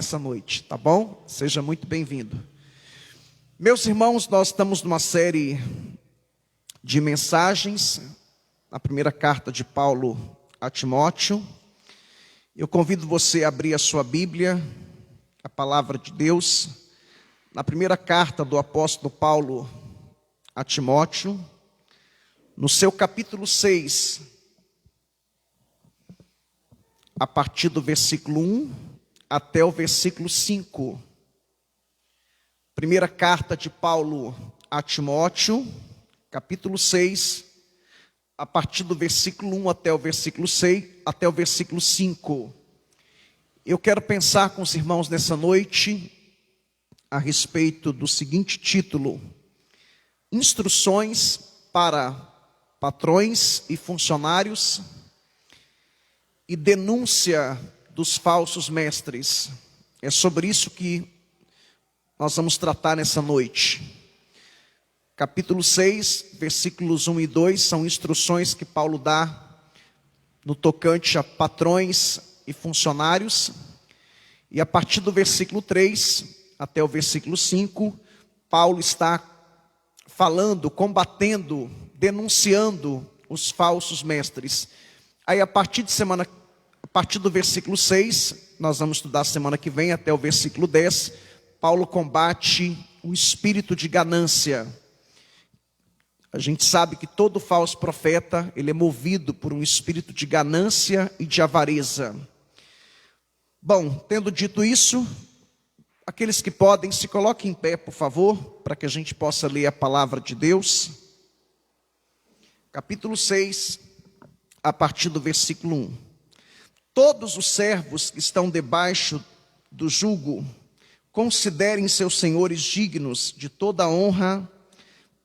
essa noite, tá bom? Seja muito bem-vindo. Meus irmãos, nós estamos numa série de mensagens, na primeira carta de Paulo a Timóteo. Eu convido você a abrir a sua Bíblia, a palavra de Deus, na primeira carta do apóstolo Paulo a Timóteo, no seu capítulo 6, a partir do versículo 1 até o versículo 5. Primeira carta de Paulo a Timóteo, capítulo 6, a partir do versículo 1 até o versículo 6, até o versículo 5. Eu quero pensar com os irmãos nessa noite a respeito do seguinte título: Instruções para patrões e funcionários e denúncia dos falsos mestres. É sobre isso que nós vamos tratar nessa noite. Capítulo 6, versículos 1 e 2 são instruções que Paulo dá no tocante a patrões e funcionários. E a partir do versículo 3 até o versículo 5, Paulo está falando, combatendo, denunciando os falsos mestres. Aí a partir do versículo 6, nós vamos estudar semana que vem até o versículo 10, Paulo combate o espírito de ganância. A gente sabe que todo falso profeta, ele é movido por um espírito de ganância e de avareza. Bom, tendo dito isso, aqueles que podem, se coloquem em pé, por favor, para que a gente possa ler a palavra de Deus. Capítulo 6, a partir do versículo 1. Todos os servos que estão debaixo do jugo, considerem seus senhores dignos de toda honra,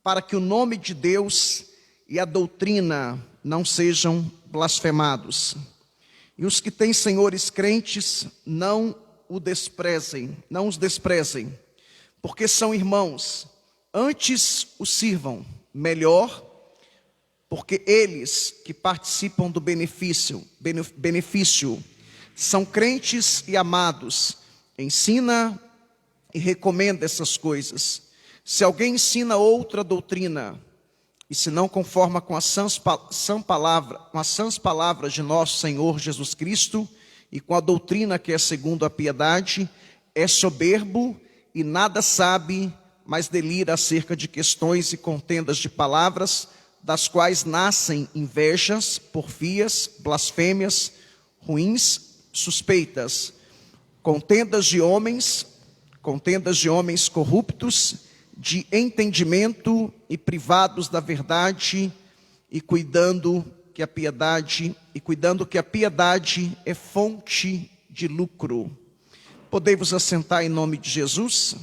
para que o nome de Deus e a doutrina não sejam blasfemados. E os que têm senhores crentes, não os desprezem, porque são irmãos, antes os sirvam, melhor, porque eles que participam do benefício, são crentes e amados. Ensina e recomenda essas coisas. Se alguém ensina outra doutrina, e se não conforma com as sãs palavras de nosso Senhor Jesus Cristo, e com a doutrina que é segundo a piedade, é soberbo e nada sabe, mas delira acerca de questões e contendas de palavras, das quais nascem invejas, porfias, blasfêmias, ruins suspeitas, contendas de homens corruptos, de entendimento e privados da verdade, e cuidando que a piedade é fonte de lucro. Podemos assentar em nome de Jesus?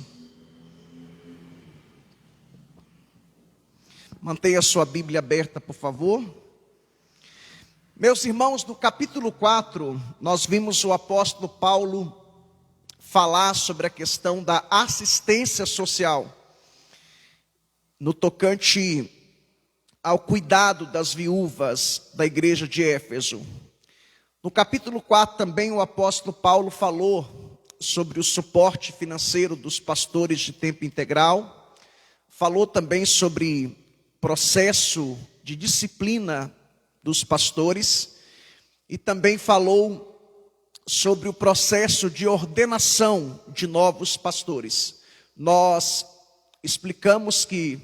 Mantenha a sua Bíblia aberta, por favor. Meus irmãos, no capítulo 4, nós vimos o apóstolo Paulo falar sobre a questão da assistência social, no tocante ao cuidado das viúvas da igreja de Éfeso. No capítulo 4 também o apóstolo Paulo falou sobre o suporte financeiro dos pastores de tempo integral, falou também sobre processo de disciplina dos pastores e também falou sobre o processo de ordenação de novos pastores. Nós explicamos que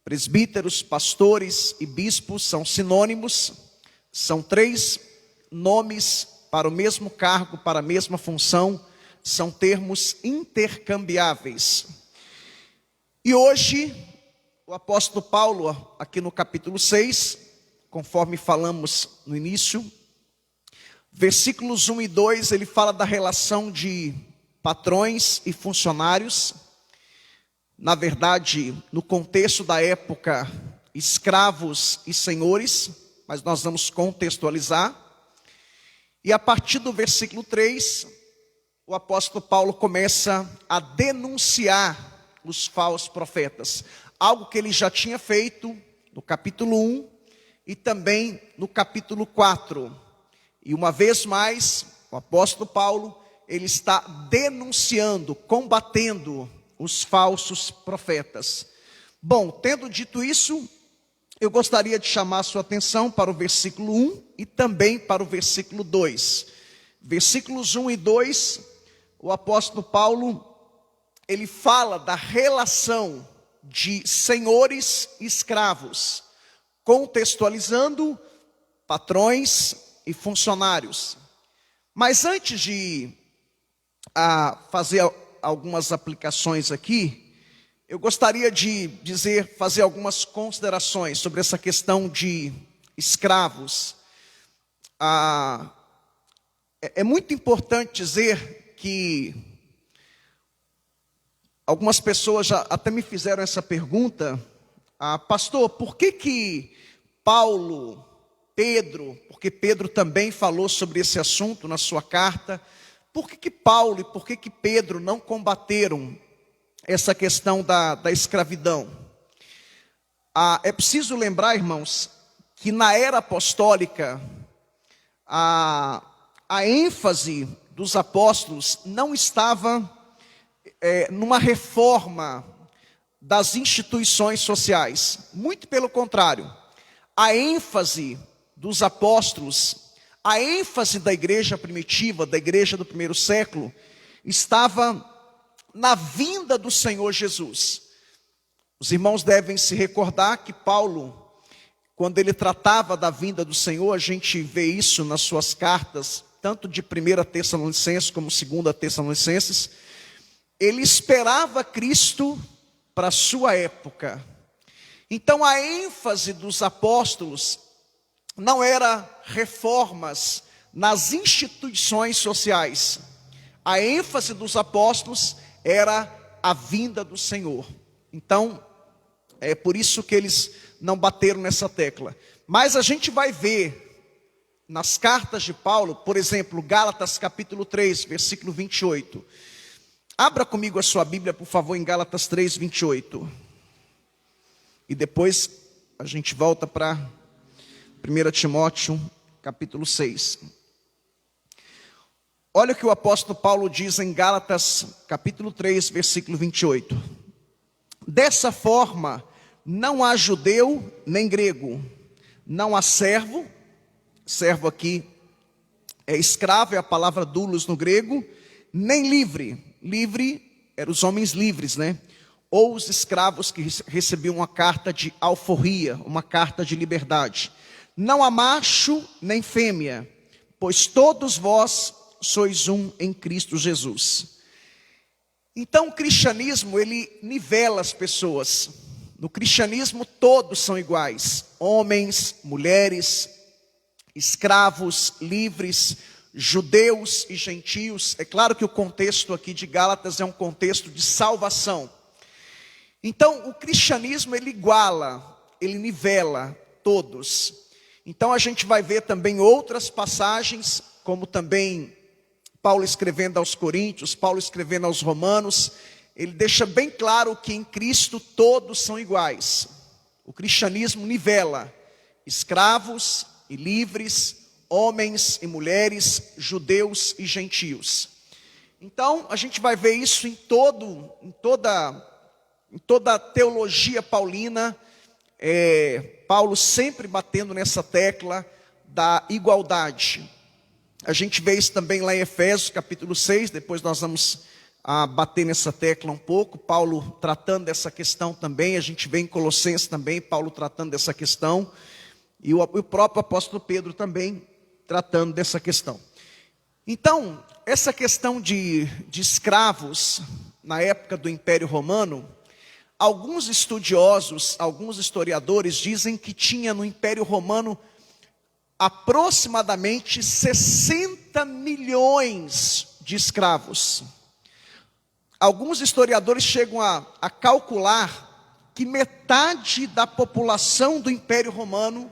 presbíteros, pastores e bispos são sinônimos, são três nomes para o mesmo cargo, para a mesma função, são termos intercambiáveis. E hoje o apóstolo Paulo, aqui no capítulo 6, conforme falamos no início, versículos 1 e 2, ele fala da relação de patrões e funcionários. Na verdade, no contexto da época, escravos e senhores, mas nós vamos contextualizar. E a partir do versículo 3, o apóstolo Paulo começa a denunciar os falsos profetas. Algo que ele já tinha feito no capítulo 1 e também no capítulo 4. E uma vez mais, o apóstolo Paulo, ele está denunciando, combatendo os falsos profetas. Bom, tendo dito isso, eu gostaria de chamar a sua atenção para o versículo 1 e também para o versículo 2. Versículos 1 e 2, o apóstolo Paulo, ele fala da relação de senhores e escravos, contextualizando patrões e funcionários. Mas antes de fazer algumas aplicações aqui, eu gostaria de fazer algumas considerações sobre essa questão de escravos. É muito importante dizer que algumas pessoas já até me fizeram essa pergunta, pastor, por que Paulo, Pedro, porque Pedro também falou sobre esse assunto na sua carta, por que Paulo e por que Pedro não combateram essa questão da escravidão? É preciso lembrar, irmãos, que na era apostólica, a ênfase dos apóstolos não estava numa reforma das instituições sociais. Muito pelo contrário, a ênfase dos apóstolos, a ênfase da igreja primitiva, da igreja do primeiro século, estava na vinda do Senhor Jesus. Os irmãos devem se recordar que Paulo, quando ele tratava da vinda do Senhor, a gente vê isso nas suas cartas, tanto de 1 Tessalonicenses como 2 Tessalonicenses, ele esperava Cristo para a sua época. Então a ênfase dos apóstolos não era reformas nas instituições sociais. A ênfase dos apóstolos era a vinda do Senhor. Então, é por isso que eles não bateram nessa tecla. Mas a gente vai ver nas cartas de Paulo, por exemplo, Gálatas capítulo 3, versículo 28. Abra comigo a sua Bíblia, por favor, em Gálatas 3, 28. E depois a gente volta para 1 Timóteo capítulo 6. Olha o que o apóstolo Paulo diz em Gálatas capítulo 3, versículo 28. Dessa forma, não há judeu nem grego, não há servo aqui é escravo, é a palavra doulos no grego, nem livre eram os homens livres, né? Ou os escravos que recebiam uma carta de alforria, uma carta de liberdade. Não há macho nem fêmea, pois todos vós sois um em Cristo Jesus. Então o cristianismo, ele nivela as pessoas. No cristianismo todos são iguais, homens, mulheres, escravos, livres, judeus e gentios. É claro que o contexto aqui de Gálatas é um contexto de salvação. Então o cristianismo, ele iguala, ele nivela todos. Então a gente vai ver também outras passagens, como também Paulo escrevendo aos Coríntios, Paulo escrevendo aos Romanos, ele deixa bem claro que em Cristo todos são iguais. O cristianismo nivela escravos e livres, homens e mulheres, judeus e gentios. Então a gente vai ver isso em toda a teologia paulina, Paulo sempre batendo nessa tecla da igualdade. A gente vê isso também lá em Efésios capítulo 6, depois nós vamos bater nessa tecla um pouco, Paulo tratando dessa questão também. A gente vê em Colossenses também, Paulo tratando dessa questão, e o próprio apóstolo Pedro também tratando dessa questão. Então, essa questão de escravos, na época do Império Romano, alguns estudiosos, alguns historiadores dizem que tinha no Império Romano aproximadamente 60 milhões de escravos. Alguns historiadores chegam a calcular que metade da população do Império Romano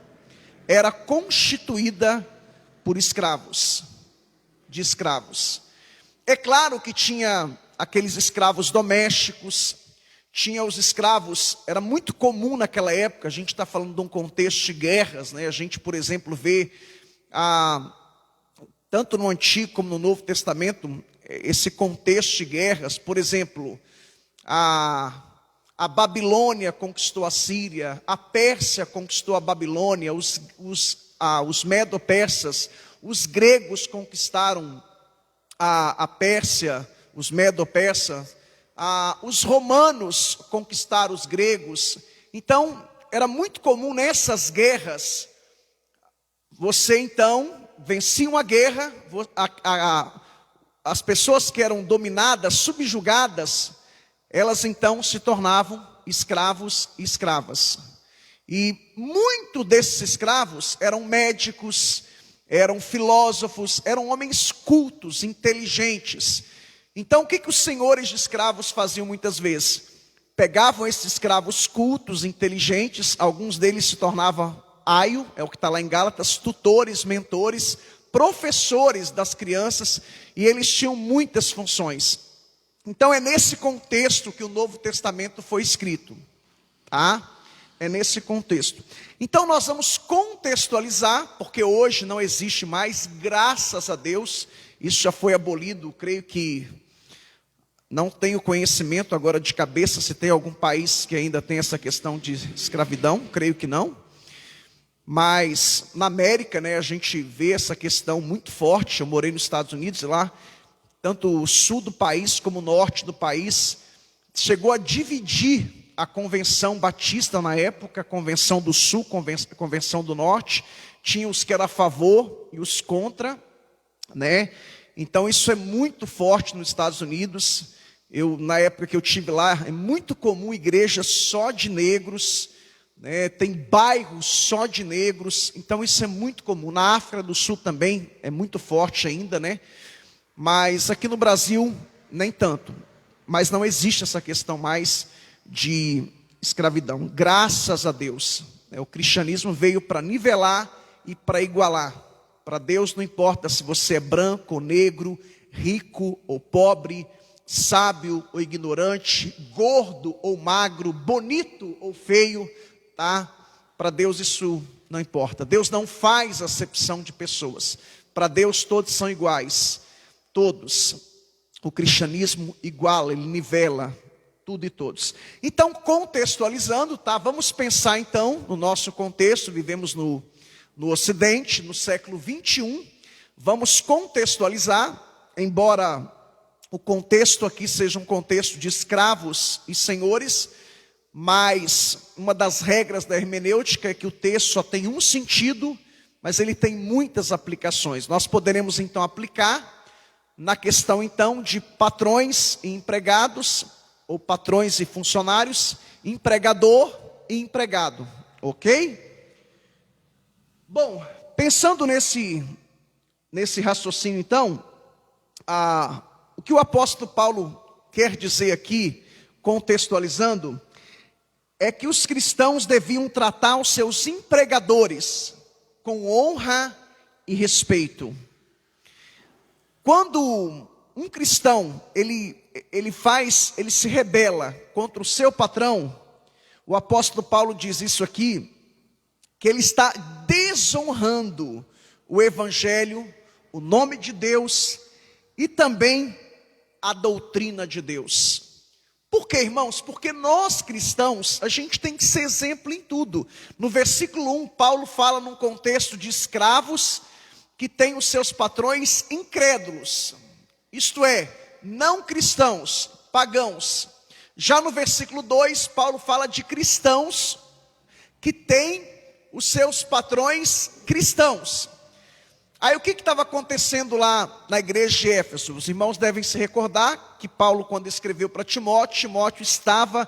era constituída por escravos, de escravos. É claro que tinha aqueles escravos domésticos, tinha os escravos, era muito comum naquela época. A gente está falando de um contexto de guerras, né? A gente, por exemplo, vê, tanto no Antigo como no Novo Testamento, esse contexto de guerras. Por exemplo, a Babilônia conquistou a Síria, a Pérsia conquistou a Babilônia, os medo-persas, os gregos conquistaram a Pérsia, os medo-persas, os romanos conquistaram os gregos. Então, era muito comum nessas guerras, você então vencia uma guerra, as pessoas que eram dominadas, subjugadas, elas então se tornavam escravos e escravas. E muito desses escravos eram médicos, eram filósofos, eram homens cultos, inteligentes. Então o que os senhores de escravos faziam muitas vezes? Pegavam esses escravos cultos, inteligentes, alguns deles se tornavam aio, é o que está lá em Gálatas, tutores, mentores, professores das crianças, e eles tinham muitas funções. Então é nesse contexto que o Novo Testamento foi escrito, tá? É nesse contexto. Então nós vamos contextualizar, porque hoje não existe mais, graças a Deus, isso já foi abolido, creio que, não tenho conhecimento agora de cabeça se tem algum país que ainda tem essa questão de escravidão, creio que não. Mas na América, né, a gente vê essa questão muito forte. Eu morei nos Estados Unidos e lá, tanto o sul do país como o norte do país, chegou a dividir a Convenção Batista na época, a Convenção do Sul, a Convenção do Norte. Tinha os que eram a favor e os contra, né? Então isso é muito forte nos Estados Unidos. Na época que eu estive lá, é muito comum igreja só de negros, né? Tem bairros só de negros, então isso é muito comum. Na África do Sul também é muito forte ainda, né? Mas aqui no Brasil nem tanto. Mas não existe essa questão mais de escravidão, graças a Deus. O cristianismo veio para nivelar e para igualar. Para Deus não importa se você é branco ou negro, rico ou pobre, sábio ou ignorante, gordo ou magro, bonito ou feio, tá? Para Deus isso não importa. Deus não faz acepção de pessoas. Para Deus todos são iguais. Todos. O cristianismo iguala, ele nivela tudo e todos. Então, contextualizando, tá? Vamos pensar então no nosso contexto. Vivemos no Ocidente, no século 21. Vamos contextualizar, embora o contexto aqui seja um contexto de escravos e senhores, mas uma das regras da hermenêutica é que o texto só tem um sentido, mas ele tem muitas aplicações. Nós poderemos então aplicar na questão então de patrões e empregados, ou patrões e funcionários, empregador e empregado, ok? Bom, pensando nesse raciocínio então, o que o apóstolo Paulo quer dizer aqui, contextualizando, é que os cristãos deviam tratar os seus empregadores com honra e respeito. Quando um cristão, ele se rebela contra o seu patrão, o apóstolo Paulo diz isso aqui, que ele está desonrando o evangelho, o nome de Deus e também a doutrina de Deus. Por quê, irmãos? Porque nós cristãos, a gente tem que ser exemplo em tudo. No versículo 1, Paulo fala num contexto de escravos que têm os seus patrões incrédulos, isto é, não cristãos, pagãos. Já no versículo 2, Paulo fala de cristãos que têm os seus patrões cristãos. Aí o que estava acontecendo lá na igreja de Éfeso? Os irmãos devem se recordar que Paulo, quando escreveu para Timóteo, Timóteo estava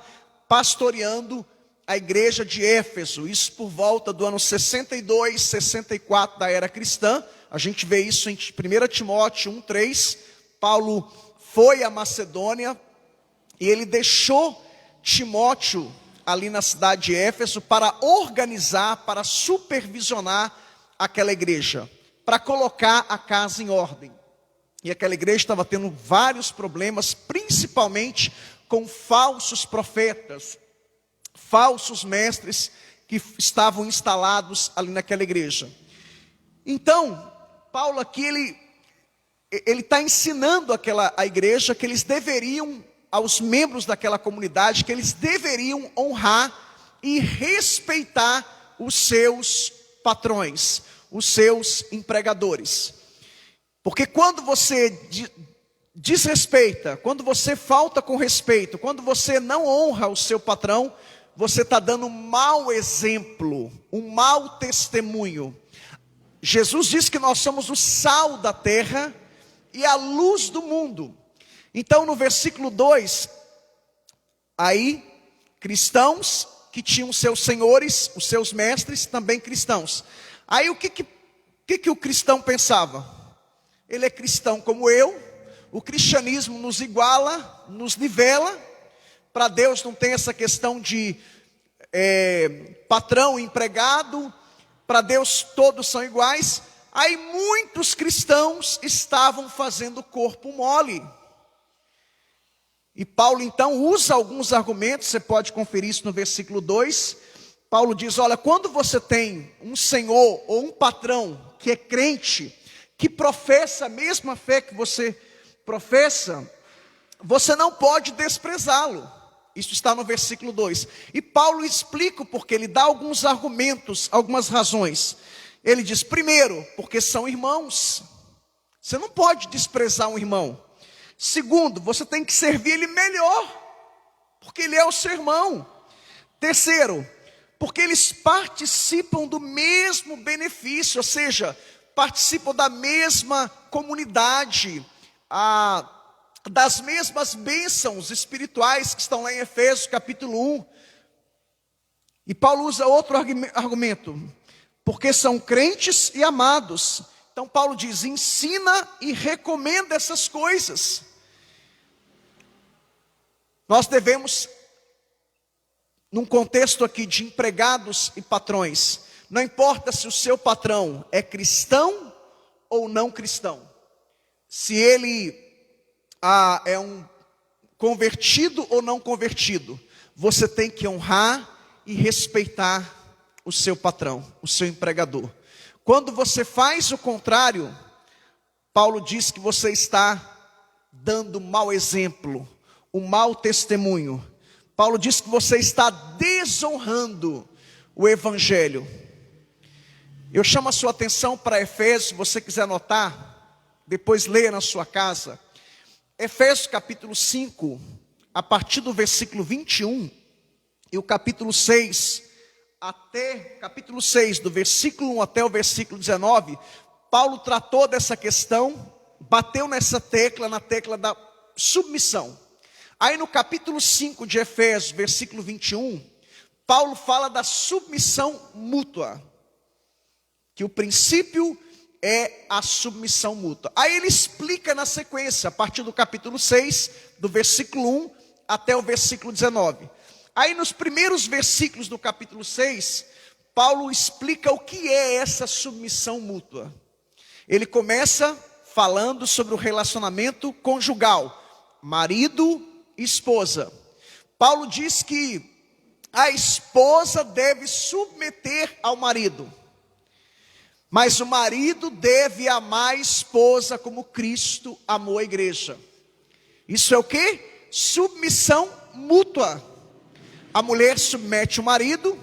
pastoreando a igreja de Éfeso. Isso por volta do ano 62, 64 da era cristã. A gente vê isso em 1 Timóteo 1:3. Paulo foi à Macedônia e ele deixou Timóteo ali na cidade de Éfeso para organizar, para supervisionar aquela igreja, para colocar a casa em ordem. E aquela igreja estava tendo vários problemas, principalmente com falsos profetas, falsos mestres que estavam instalados ali naquela igreja. Então, Paulo aqui, ele está ensinando a igreja que eles deveriam, aos membros daquela comunidade, que eles deveriam honrar e respeitar os seus patrões, os seus empregadores. Porque quando você desrespeita, quando você falta com respeito, quando você não honra o seu patrão, você está dando um mau exemplo, um mau testemunho. Jesus diz que nós somos o sal da terra e a luz do mundo. Então no versículo 2, aí, cristãos que tinham seus senhores, os seus mestres, também cristãos. Aí o que o cristão pensava? Ele é cristão como eu, o cristianismo nos iguala, nos nivela. Para Deus não tem essa questão de patrão e empregado, para Deus todos são iguais. Aí muitos cristãos estavam fazendo corpo mole. E Paulo então usa alguns argumentos, você pode conferir isso no versículo 2. Paulo diz, olha, quando você tem um senhor ou um patrão que é crente, que professa a mesma fé que você professa, você não pode desprezá-lo. Isso está no versículo 2. E Paulo explica porque ele dá alguns argumentos, algumas razões. Ele diz, primeiro, porque são irmãos. Você não pode desprezar um irmão. Segundo, você tem que servir ele melhor, porque ele é o seu irmão. Terceiro, porque eles participam do mesmo benefício, ou seja, participam da mesma comunidade, das mesmas bênçãos espirituais que estão lá em Efésios capítulo 1. E Paulo usa outro argumento, porque são crentes e amados. Então Paulo diz, ensina e recomenda essas coisas. Nós devemos, num contexto aqui de empregados e patrões, não importa se o seu patrão é cristão ou não cristão, se ele é um convertido ou não convertido, você tem que honrar e respeitar o seu patrão, o seu empregador. Quando você faz o contrário, Paulo diz que você está dando mau exemplo, um mau testemunho. Paulo diz que você está desonrando o evangelho. Eu chamo a sua atenção para Efésios, se você quiser anotar, depois leia na sua casa. Efésios capítulo 5, a partir do versículo 21, e o capítulo 6, capítulo 6, do versículo 1 até o versículo 19, Paulo tratou dessa questão, bateu nessa tecla, na tecla da submissão. Aí no capítulo 5 de Efésios, versículo 21, Paulo fala da submissão mútua, que o princípio é a submissão mútua. Aí ele explica na sequência, a partir do capítulo 6, do versículo 1 até o versículo 19. Aí nos primeiros versículos do capítulo 6, Paulo explica o que é essa submissão mútua. Ele começa falando sobre o relacionamento conjugal, marido e esposa. Paulo diz que a esposa deve submeter ao marido, mas o marido deve amar a esposa como Cristo amou a igreja. Isso é o quê? Submissão mútua. A mulher submete o marido,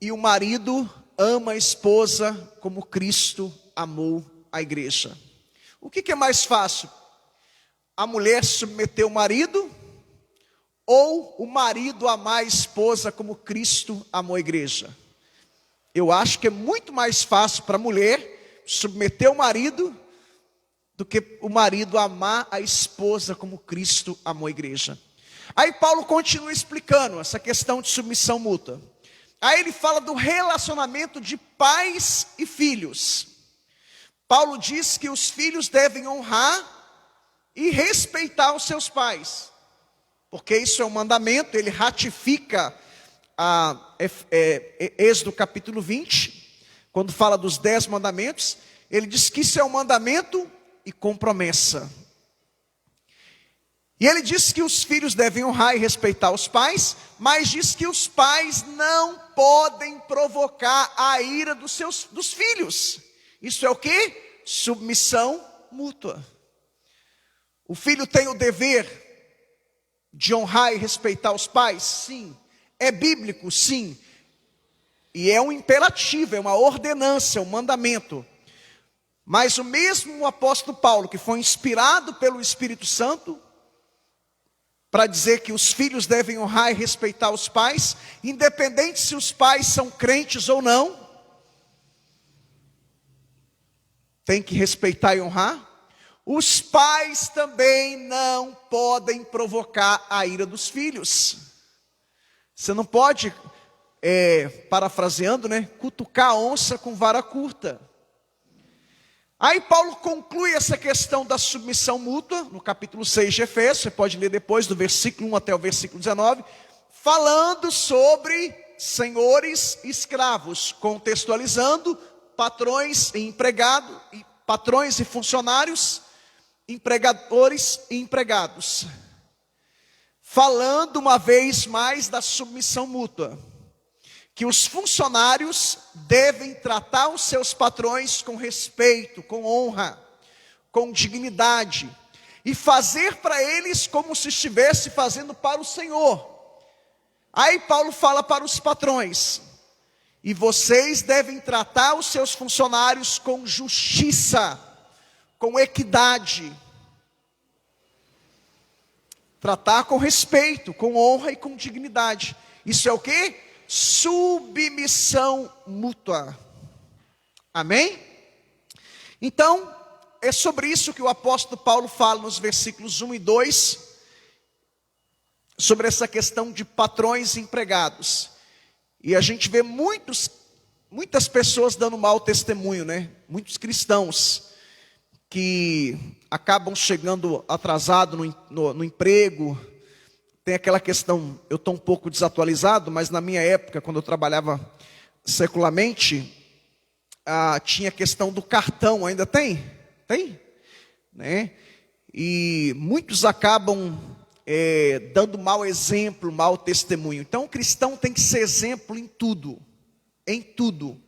e o marido ama a esposa como Cristo amou a igreja. O que é mais fácil? A mulher submeter o marido, ou o marido amar a esposa como Cristo amou a igreja? Eu acho que é muito mais fácil para a mulher submeter o marido do que o marido amar a esposa como Cristo amou a igreja. Aí Paulo continua explicando essa questão de submissão mútua. Aí ele fala do relacionamento de pais e filhos. Paulo diz que os filhos devem honrar e respeitar os seus pais, porque isso é um mandamento. Ele ratifica Êxodo capítulo 20, quando fala dos 10 mandamentos, ele diz que isso é um mandamento e com promessa. E ele diz que os filhos devem honrar e respeitar os pais, mas diz que os pais não podem provocar a ira dos filhos. Isso é o quê? Submissão mútua. O filho tem o dever de honrar e respeitar os pais? Sim. É bíblico? Sim. E é um imperativo, é uma ordenança, é um mandamento. Mas o mesmo apóstolo Paulo, que foi inspirado pelo Espírito Santo, para dizer que os filhos devem honrar e respeitar os pais, independente se os pais são crentes ou não, tem que respeitar e honrar. Os pais também não podem provocar a ira dos filhos. Você não pode, parafraseando, cutucar a onça com vara curta. Aí Paulo conclui essa questão da submissão mútua, no capítulo 6 de Efésios, você pode ler depois, do versículo 1 até o versículo 19, falando sobre senhores e escravos, contextualizando patrões e empregados, patrões e funcionários, empregadores e empregados. Falando uma vez mais da submissão mútua. Que os funcionários devem tratar os seus patrões com respeito, com honra, com dignidade, e fazer para eles como se estivesse fazendo para o Senhor. Aí Paulo fala para os patrões: e vocês devem tratar os seus funcionários com justiça, com equidade, tratar com respeito, com honra e com dignidade. Isso é o quê? Submissão mútua. Amém? Então, é sobre isso que o apóstolo Paulo fala nos versículos 1 e 2, sobre essa questão de patrões e empregados. E a gente vê muitas pessoas dando mau testemunho, muitos cristãos que acabam chegando atrasado no emprego. Tem aquela questão, eu estou um pouco desatualizado, mas na minha época, quando eu trabalhava secularmente, tinha a questão do cartão, ainda tem? Tem? E muitos acabam dando mau exemplo, mau testemunho. Então o cristão tem que ser exemplo em tudo, em tudo.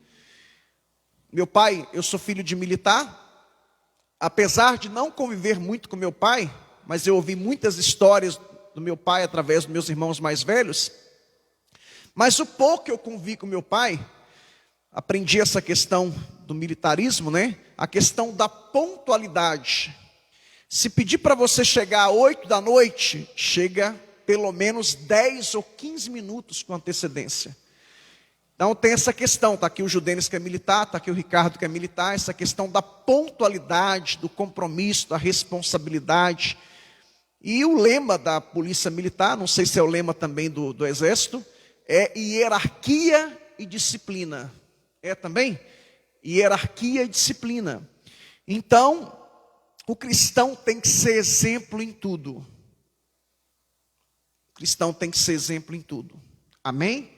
Meu pai, eu sou filho de militar, apesar de não conviver muito com meu pai, mas eu ouvi muitas histórias do meu pai através dos meus irmãos mais velhos. Mas o pouco que eu convivi com meu pai, aprendi essa questão do militarismo, a questão da pontualidade. Se pedir para você chegar às 8 da noite, chega pelo menos 10 ou 15 minutos com antecedência. Então tem essa questão, está aqui o Judenis que é militar, está aqui o Ricardo que é militar, essa questão da pontualidade, do compromisso, da responsabilidade. E o lema da polícia militar, não sei se é o lema também do exército, é hierarquia e disciplina. É também? Hierarquia e disciplina. Então, o cristão tem que ser exemplo em tudo. O cristão tem que ser exemplo em tudo. Amém?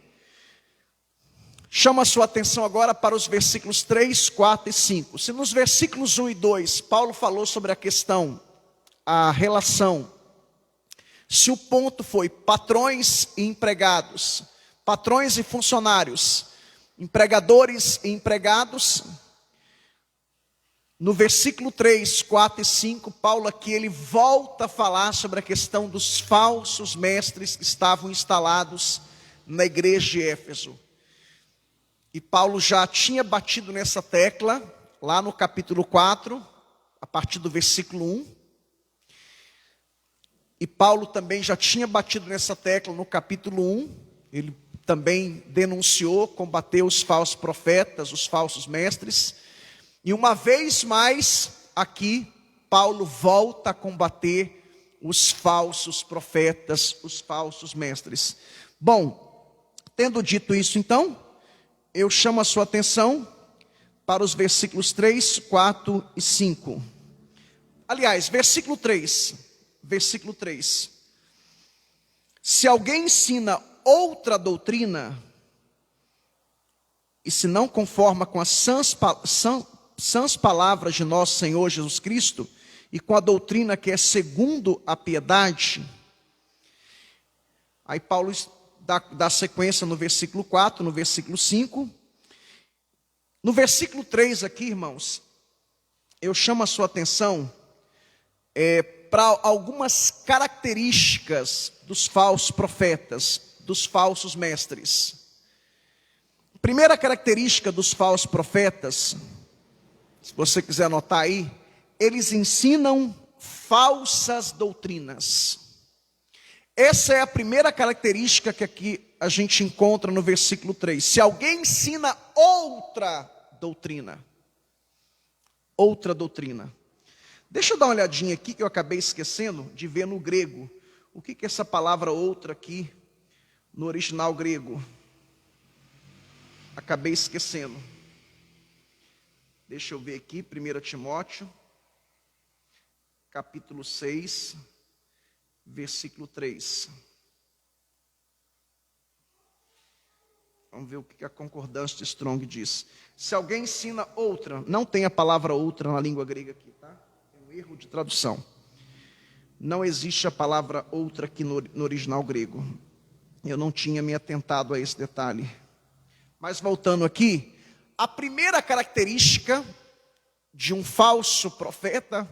Chama a sua atenção agora para os versículos 3, 4 e 5. Se nos versículos 1 e 2, Paulo falou sobre a questão, a relação, se o ponto foi patrões e empregados, patrões e funcionários, empregadores e empregados, no versículo 3, 4 e 5, Paulo aqui ele volta a falar sobre a questão dos falsos mestres que estavam instalados na igreja de Éfeso. E Paulo já tinha batido nessa tecla, lá no capítulo 4, a partir do versículo 1. E Paulo também já tinha batido nessa tecla no capítulo 1. Ele também denunciou, combateu os falsos profetas, os falsos mestres. E uma vez mais, aqui, Paulo volta a combater os falsos profetas, os falsos mestres. Bom, tendo dito isso então, eu chamo a sua atenção para os versículos 3, 4 e 5. Aliás, versículo 3. Versículo 3. Se alguém ensina outra doutrina, e se não conforma com as sãs palavras de nosso Senhor Jesus Cristo, e com a doutrina que é segundo a piedade, aí Paulo dá sequência no versículo 4, no versículo 5, No versículo 3 aqui, irmãos, eu chamo a sua atenção para algumas características dos falsos profetas, dos falsos mestres. Primeira característica dos falsos profetas, se você quiser anotar aí, eles ensinam falsas doutrinas. Essa é a primeira característica que aqui a gente encontra no versículo 3. Se alguém ensina outra doutrina. Deixa eu dar uma olhadinha aqui que eu acabei esquecendo de ver no grego. O que é essa palavra outra aqui no original grego? Acabei esquecendo. Deixa eu ver aqui, 1 Timóteo, capítulo 6, versículo 3. Vamos ver o que a concordância de Strong diz. Se alguém ensina outra, não tem a palavra outra na língua grega aqui, tá? Tem um erro de tradução. Não existe a palavra outra aqui no original grego. Eu não tinha me atentado a esse detalhe. Mas voltando aqui, a primeira característica de um falso profeta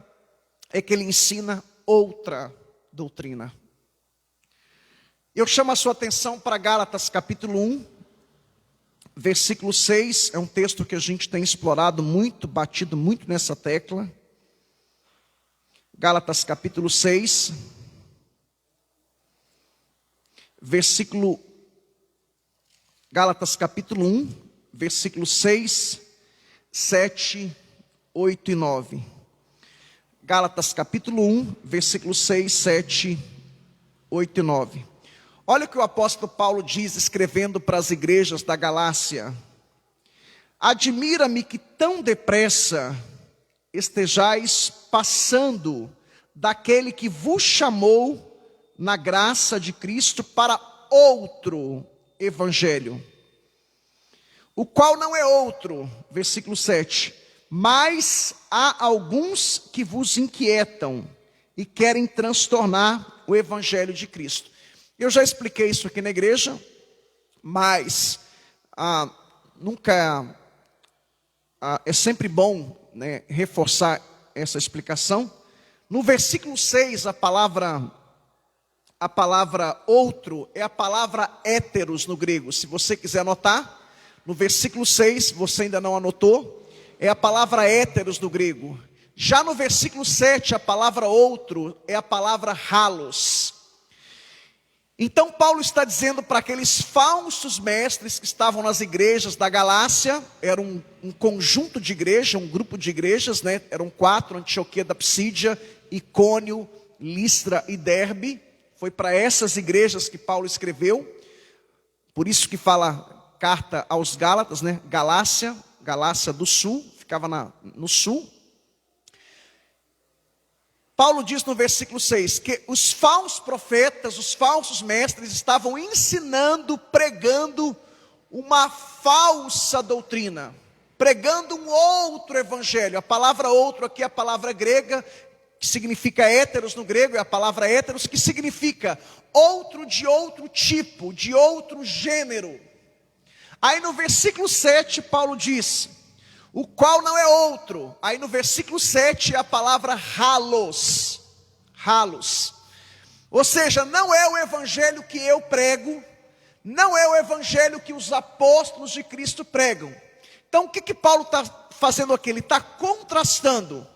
é que ele ensina outra doutrina. Eu chamo a sua atenção para Gálatas capítulo 1, versículo 6, é um texto que a gente tem explorado muito, batido muito nessa tecla. Gálatas capítulo 6, Gálatas capítulo 1, versículo 6, 7, 8 e 9. Gálatas capítulo 1, versículo 6, 7, 8 e 9. Olha o que o apóstolo Paulo diz escrevendo para as igrejas da Galácia. Admira-me que tão depressa estejais passando daquele que vos chamou na graça de Cristo para outro evangelho, o qual não é outro, versículo 7, mas há alguns que vos inquietam e querem transtornar o evangelho de Cristo. Eu já expliquei isso aqui na igreja, mas é sempre bom, né, reforçar essa explicação. No versículo 6, a palavra outro é a palavra héteros no grego. Se você quiser anotar, no versículo 6, você ainda não anotou, é a palavra héteros no grego. Já no versículo 7, a palavra outro é a palavra halos. Então Paulo está dizendo para aqueles falsos mestres que estavam nas igrejas da Galácia, era um conjunto de igreja, um grupo de igrejas, né? Eram 4, Antioquia da Psídia, Icônio, Listra e Derbe. Foi para essas igrejas que Paulo escreveu, por isso que fala carta aos Gálatas, né? Galácia do Sul, ficava no sul. Paulo diz no versículo 6 que os falsos profetas, os falsos mestres estavam ensinando, pregando uma falsa doutrina, pregando um outro evangelho. A palavra outro aqui é a palavra grega, que significa héteros no grego, é a palavra héteros, que significa outro de outro tipo, de outro gênero. Aí no versículo 7, Paulo diz, o qual não é outro. Aí no versículo 7 é a palavra halos. Ou seja, não é o evangelho que eu prego, não é o evangelho que os apóstolos de Cristo pregam. Então o que Paulo está fazendo aqui? Ele está contrastando.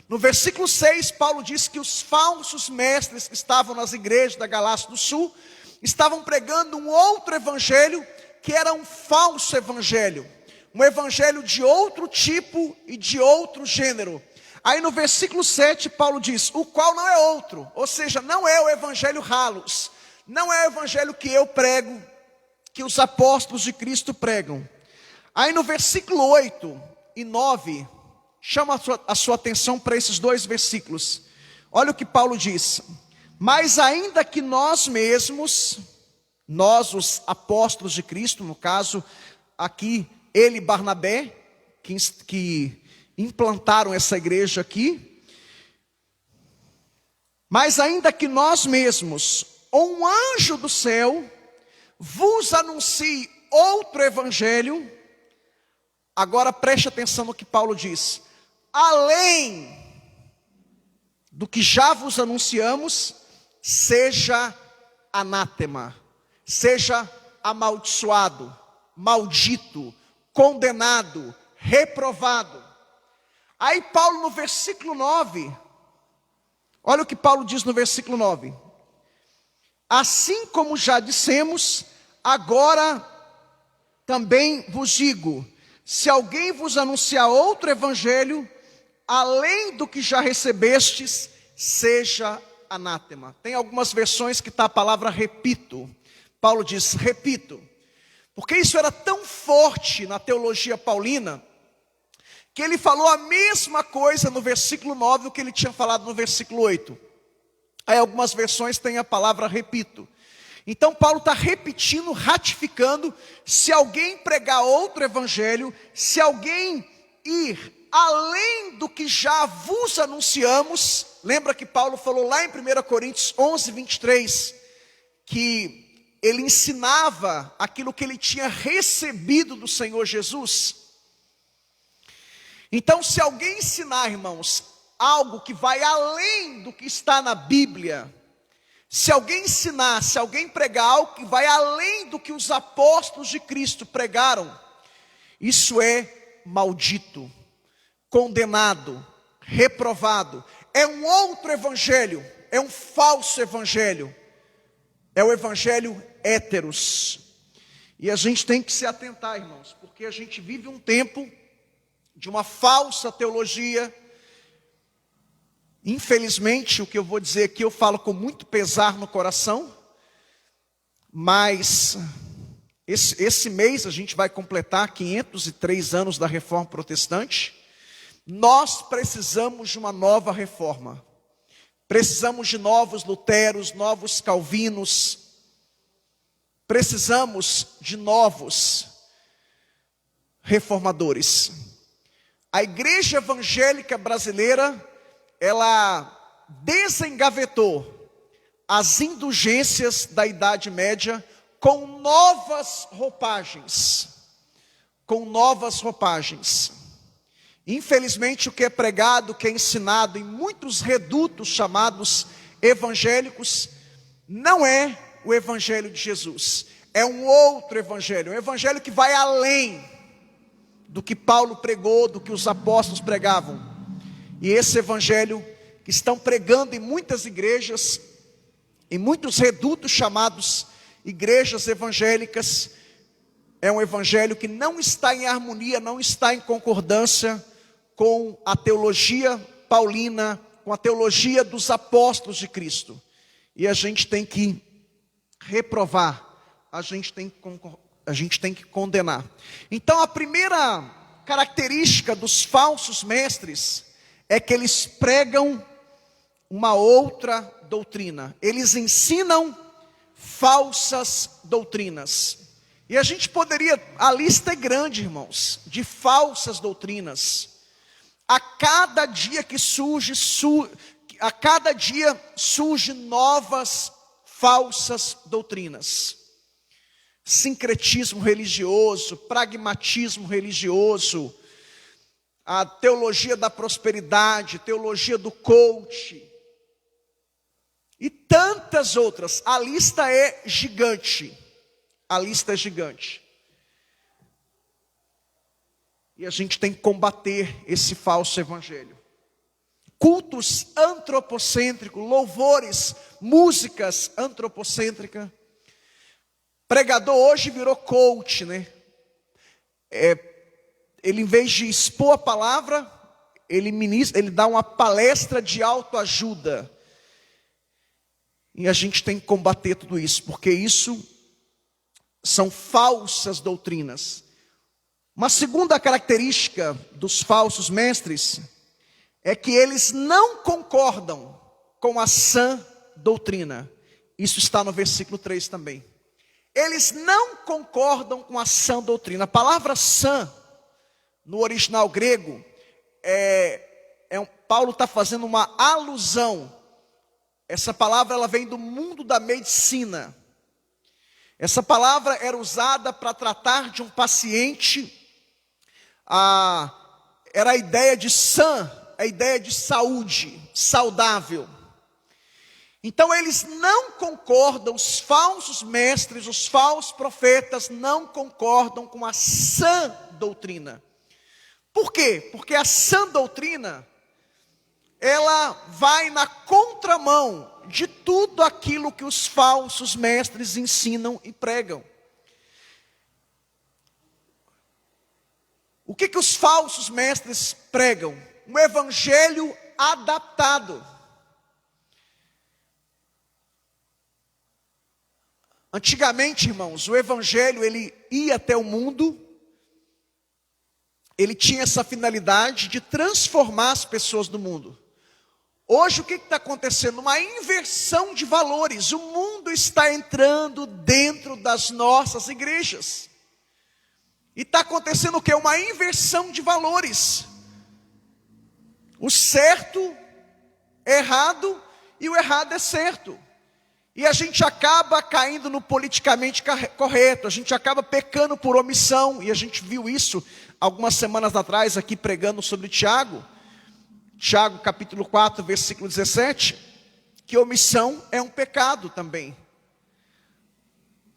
No versículo 6, Paulo diz que os falsos mestres que estavam nas igrejas da Galácia do Sul estavam pregando um outro evangelho que era um falso evangelho, um evangelho de outro tipo e de outro gênero. Aí no versículo 7, Paulo diz, o qual não é outro, ou seja, não é o evangelho halos, não é o evangelho que eu prego, que os apóstolos de Cristo pregam. Aí no versículo 8 e 9, chama a sua atenção para esses dois versículos. Olha o que Paulo diz, mas ainda que nós mesmos, nós os apóstolos de Cristo, no caso aqui, ele e Barnabé, que implantaram essa igreja aqui. Mas ainda que nós mesmos, ou um anjo do céu, vos anuncie outro evangelho, Agora preste atenção no que Paulo diz. Além do que já vos anunciamos, seja anátema, seja amaldiçoado, maldito, condenado, reprovado. Aí Paulo no versículo 9, olha o que Paulo diz no versículo 9. Assim como já dissemos, agora também vos digo, se alguém vos anunciar outro evangelho, além do que já recebestes, seja anátema. Tem algumas versões que está a palavra repito. Paulo diz, repito. Porque isso era tão forte na teologia paulina, que ele falou a mesma coisa no versículo 9 do que ele tinha falado no versículo 8. Aí algumas versões têm a palavra repito. Então Paulo está repetindo, ratificando, se alguém pregar outro evangelho, se alguém ir além do que já vos anunciamos, lembra que Paulo falou lá em 1 Coríntios 11, 23, que ele ensinava aquilo que ele tinha recebido do Senhor Jesus. Então se alguém ensinar, irmãos, algo que vai além do que está na Bíblia, se alguém ensinar, se alguém pregar algo que vai além do que os apóstolos de Cristo pregaram, isso é maldito, condenado, reprovado. É um outro evangelho, é um falso evangelho, é o evangelho héteros. E a gente tem que se atentar, irmãos, porque a gente vive um tempo de uma falsa teologia. Infelizmente, o que eu vou dizer aqui, eu falo com muito pesar no coração, mas esse mês a gente vai completar 503 anos da Reforma Protestante. Nós precisamos de uma nova reforma, precisamos de novos Luteros, novos Calvinos, precisamos de novos reformadores. A igreja evangélica brasileira, ela desengavetou as indulgências da Idade Média com novas roupagens. Com novas roupagens. Infelizmente, o que é pregado, o que é ensinado em muitos redutos chamados evangélicos, não é o evangelho de Jesus. É um outro evangelho, um evangelho que vai além do que Paulo pregou, do que os apóstolos pregavam. E esse evangelho que estão pregando em muitas igrejas, em muitos redutos chamados igrejas evangélicas, é um evangelho que não está em harmonia, não está em concordância com a teologia paulina, com a teologia dos apóstolos de Cristo. E a gente tem que reprovar, a gente tem que condenar. Então a primeira característica dos falsos mestres é que eles pregam uma outra doutrina. Eles ensinam falsas doutrinas. E a gente poderia, a lista é grande, irmãos, de falsas doutrinas. A cada dia que surge novas falsas doutrinas. Sincretismo religioso, pragmatismo religioso, a teologia da prosperidade, teologia do coach, e tantas outras. A lista é gigante. A lista é gigante. E a gente tem que combater esse falso evangelho. Cultos antropocêntricos, louvores, músicas antropocêntricas. Pregador hoje virou coach, né? Ele, em vez de expor a palavra, ele dá uma palestra de autoajuda. E a gente tem que combater tudo isso, porque isso são falsas doutrinas. Uma segunda característica dos falsos mestres é que eles não concordam com a sã doutrina. Isso está no versículo 3 também. Eles não concordam com a sã doutrina. A palavra sã, no original grego, Paulo está fazendo uma alusão. Essa palavra ela vem do mundo da medicina. Essa palavra era usada para tratar de um paciente era a ideia de sã, a ideia de saúde, saudável. Então eles não concordam, os falsos mestres, os falsos profetas não concordam com a sã doutrina. Por quê? Porque a sã doutrina, ela vai na contramão de tudo aquilo que os falsos mestres ensinam e pregam. O que os falsos mestres pregam? Um evangelho adaptado. Antigamente, irmãos, o evangelho, ele ia até o mundo, ele tinha essa finalidade de transformar as pessoas do mundo. Hoje, o que está acontecendo? Uma inversão de valores. O mundo está entrando dentro das nossas igrejas. E está acontecendo o quê? Uma inversão de valores. O certo é errado e o errado é certo. E a gente acaba caindo no politicamente correto, a gente acaba pecando por omissão. E a gente viu isso algumas semanas atrás aqui pregando sobre Tiago. Tiago capítulo 4, versículo 17. Que omissão é um pecado também.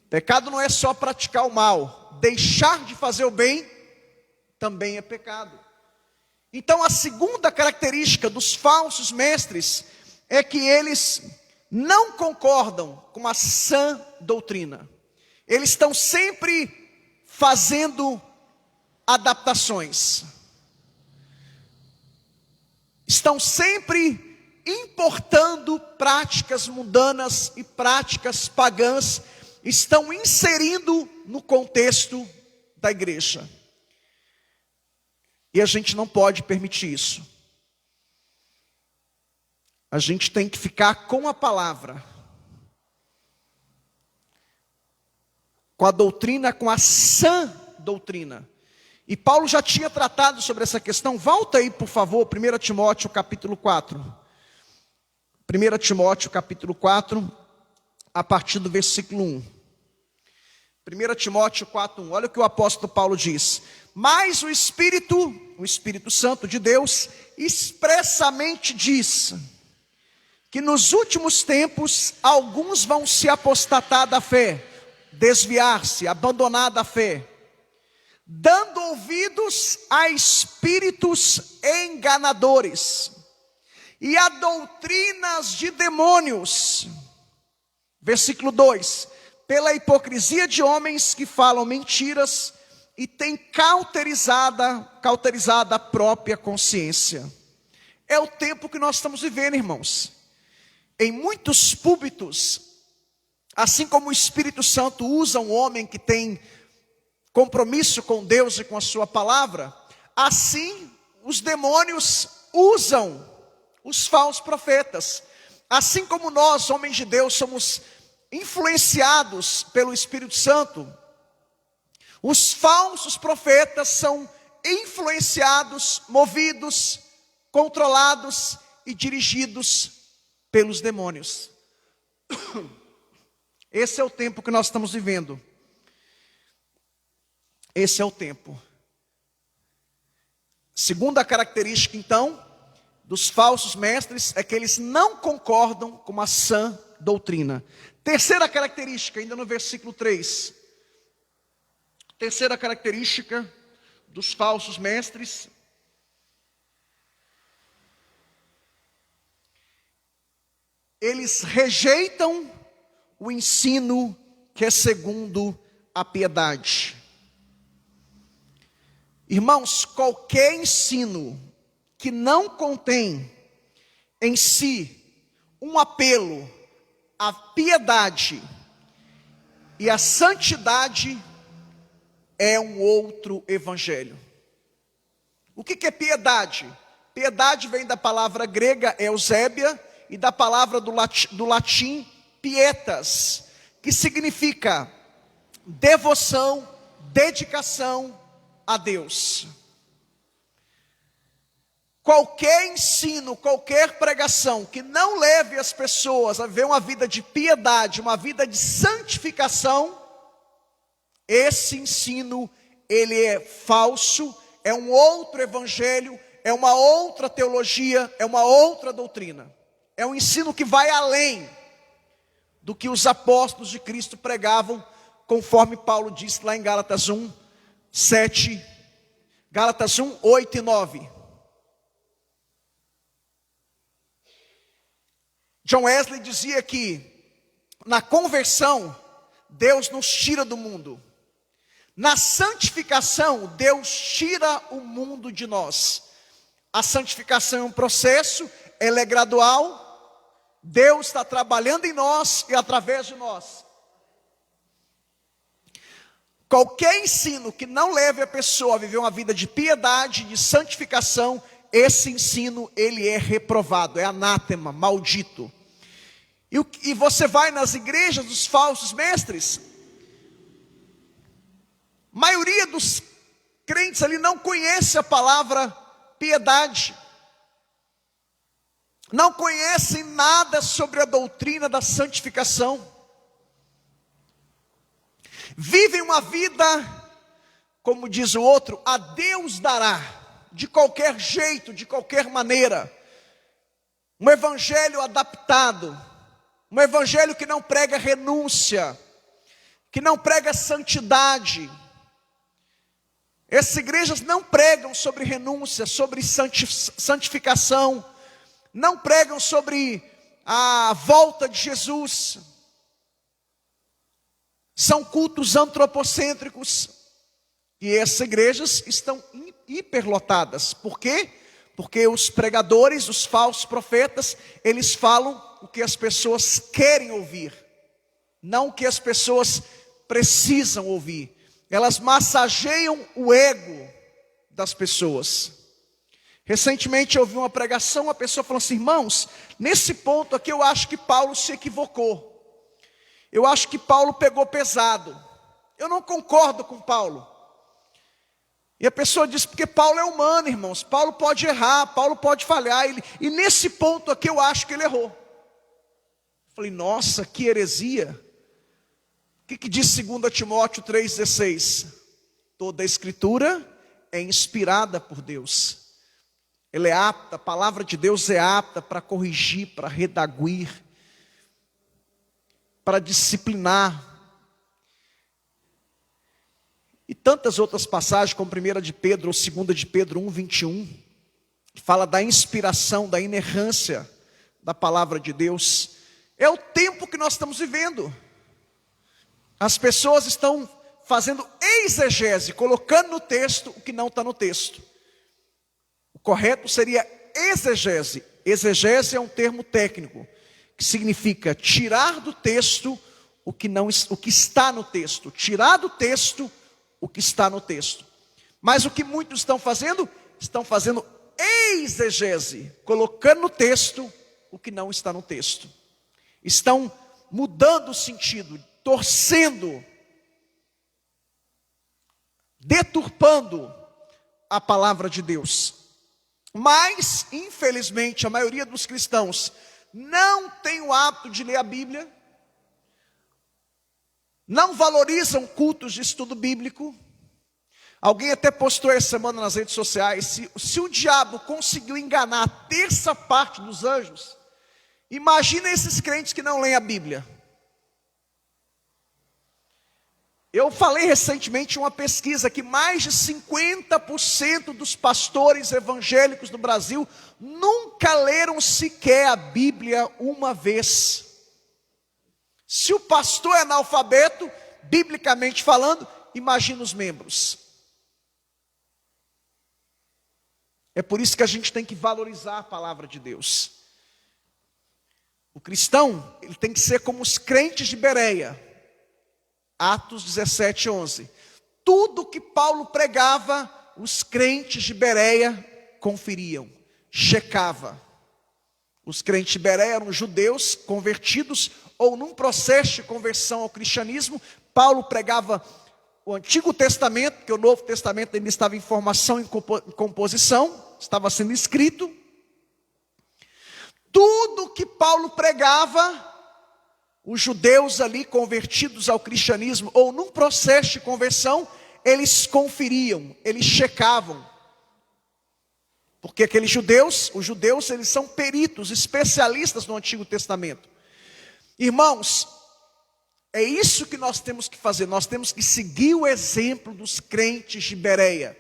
Pecado não é só praticar o mal. Deixar de fazer o bem também é pecado. Então a segunda característica dos falsos mestres é que eles não concordam com a sã doutrina. Eles estão sempre fazendo adaptações. Estão sempre importando práticas mundanas e práticas pagãs. Estão inserindo no contexto da igreja. E a gente não pode permitir isso. A gente tem que ficar com a palavra. Com a doutrina, com a sã doutrina. E Paulo já tinha tratado sobre essa questão. Volta aí, por favor, 1 Timóteo capítulo 4. 1 Timóteo capítulo 4, a partir do versículo 1. 1 Timóteo 4, 1. Olha o que o apóstolo Paulo diz. Mas o Espírito Santo de Deus, expressamente diz que nos últimos tempos alguns vão se apostatar da fé, desviar-se, abandonar da fé, dando ouvidos a espíritos enganadores e a doutrinas de demônios. Versículo 2: pela hipocrisia de homens que falam mentiras e têm cauterizada a própria consciência. É o tempo que nós estamos vivendo, irmãos. Em muitos púlpitos, assim como o Espírito Santo usa um homem que tem compromisso com Deus e com a sua palavra, assim os demônios usam os falsos profetas. Assim como nós, homens de Deus, somos influenciados pelo Espírito Santo, os falsos profetas são influenciados, movidos, controlados e dirigidos pelos demônios. Esse é o tempo que nós estamos vivendo. Esse é o tempo. Segunda característica, então, dos falsos mestres é que eles não concordam com a sã doutrina. Terceira característica, ainda no versículo 3. Terceira característica dos falsos mestres. Eles rejeitam o ensino que é segundo a piedade. Irmãos, qualquer ensino que não contém em si um apelo à piedade e à santidade é um outro evangelho. O que é piedade? Piedade vem da palavra grega eusébia e da palavra do latim pietas, que significa devoção, dedicação a Deus. Qualquer ensino, qualquer pregação que não leve as pessoas a viver uma vida de piedade, uma vida de santificação, esse ensino, ele é falso, é um outro evangelho, é uma outra teologia, é uma outra doutrina. É um ensino que vai além do que os apóstolos de Cristo pregavam, conforme Paulo disse lá em Gálatas 1, 7, Gálatas 1, 8 e 9. John Wesley dizia que na conversão, Deus nos tira do mundo. Na santificação, Deus tira o mundo de nós. A santificação é um processo, ela é gradual. Deus está trabalhando em nós e através de nós. Qualquer ensino que não leve a pessoa a viver uma vida de piedade, de santificação, esse ensino, ele é reprovado, é anátema, maldito. E você vai nas igrejas dos falsos mestres, a maioria dos crentes ali não conhece a palavra piedade. Não conhecem nada sobre a doutrina da santificação. Vivem uma vida, como diz o outro, a Deus dará, de qualquer jeito, de qualquer maneira. Um evangelho adaptado, um evangelho que não prega renúncia, que não prega santidade. Essas igrejas não pregam sobre renúncia, sobre santificação, não pregam sobre a volta de Jesus. São cultos antropocêntricos. E essas igrejas estão hiperlotadas. Por quê? Porque os pregadores, os falsos profetas, eles falam o que as pessoas querem ouvir, não o que as pessoas precisam ouvir. Elas massageiam o ego das pessoas. Recentemente eu ouvi uma pregação, uma pessoa falou assim: irmãos, nesse ponto aqui eu acho que Paulo se equivocou. Eu acho que Paulo pegou pesado. Eu não concordo com Paulo. E a pessoa disse, porque Paulo é humano, irmãos. Paulo pode errar, Paulo pode falhar. E nesse ponto aqui eu acho que ele errou. Eu falei, nossa, que heresia. O que diz 2 Timóteo 3,16? Toda a escritura é inspirada por Deus. Ela é apta, a palavra de Deus é apta para corrigir, para redaguir, para disciplinar. E tantas outras passagens, como 1 de Pedro ou 2 de Pedro 1:21, que fala da inspiração, da inerrância da palavra de Deus. É o tempo que nós estamos vivendo. As pessoas estão fazendo exegese, colocando no texto o que não está no texto. O correto seria exegese. Exegese é um termo técnico, que significa tirar do texto o que está no texto. Tirar do texto o que está no texto. Mas o que muitos estão fazendo? Estão fazendo exegese, colocando no texto o que não está no texto. Estão mudando o sentido, torcendo, deturpando a palavra de Deus. Mas, infelizmente, a maioria dos cristãos não tem o hábito de ler a Bíblia, não valorizam cultos de estudo bíblico. Alguém até postou essa semana nas redes sociais, se o diabo conseguiu enganar a terça parte dos anjos, imagina esses crentes que não leem a Bíblia. Eu falei recentemente em uma pesquisa que mais de 50% dos pastores evangélicos do Brasil nunca leram sequer a Bíblia uma vez. Se o pastor é analfabeto, biblicamente falando, imagina os membros. É por isso que a gente tem que valorizar a palavra de Deus. O cristão, ele tem que ser como os crentes de Bereia. Atos 17:11. Tudo que Paulo pregava, os crentes de Bereia conferiam, checava. Os crentes de Bereia eram judeus convertidos ou num processo de conversão ao cristianismo. Paulo pregava o Antigo Testamento, porque o Novo Testamento ainda estava em formação, em composição, estava sendo escrito. Tudo que Paulo pregava, os judeus ali convertidos ao cristianismo ou num processo de conversão, eles conferiam, eles checavam. Porque os judeus, eles são peritos, especialistas no Antigo Testamento. Irmãos, é isso que nós temos que fazer. Nós temos que seguir o exemplo dos crentes de Bereia.